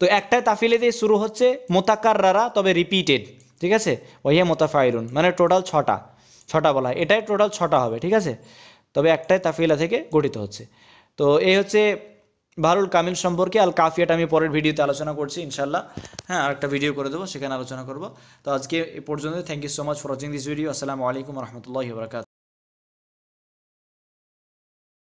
তো একটাই তাফিলে দিয়ে শুরু হচ্ছে, মুতাক্কাররা, তবে রিপিটেড, ঠিক আছে। ওহিয়া মুতাফাইলুন, মানে টোটাল 6টা বলা হয়, এটাই টোটাল 6টা হবে, ঠিক আছে, তবে একটাই তাফিলা থেকে গঠিত হচ্ছে। তো এই হচ্ছে বাহরুল কামিল সম্পর্কে আল কাফিয়াটা আমি পরের ভিডিওতে আলোচনা করছি ইনশাল্লাহ। হ্যাঁ, আরেকটা ভিডিও করে দেবো, সেখানে আলোচনা করব। তো আজকে এ পর্যন্ত। Thank you so much for watching this video. আসসালামু আলাইকুম রহমতুল্লাহি ওয়া বারাকাতুহু।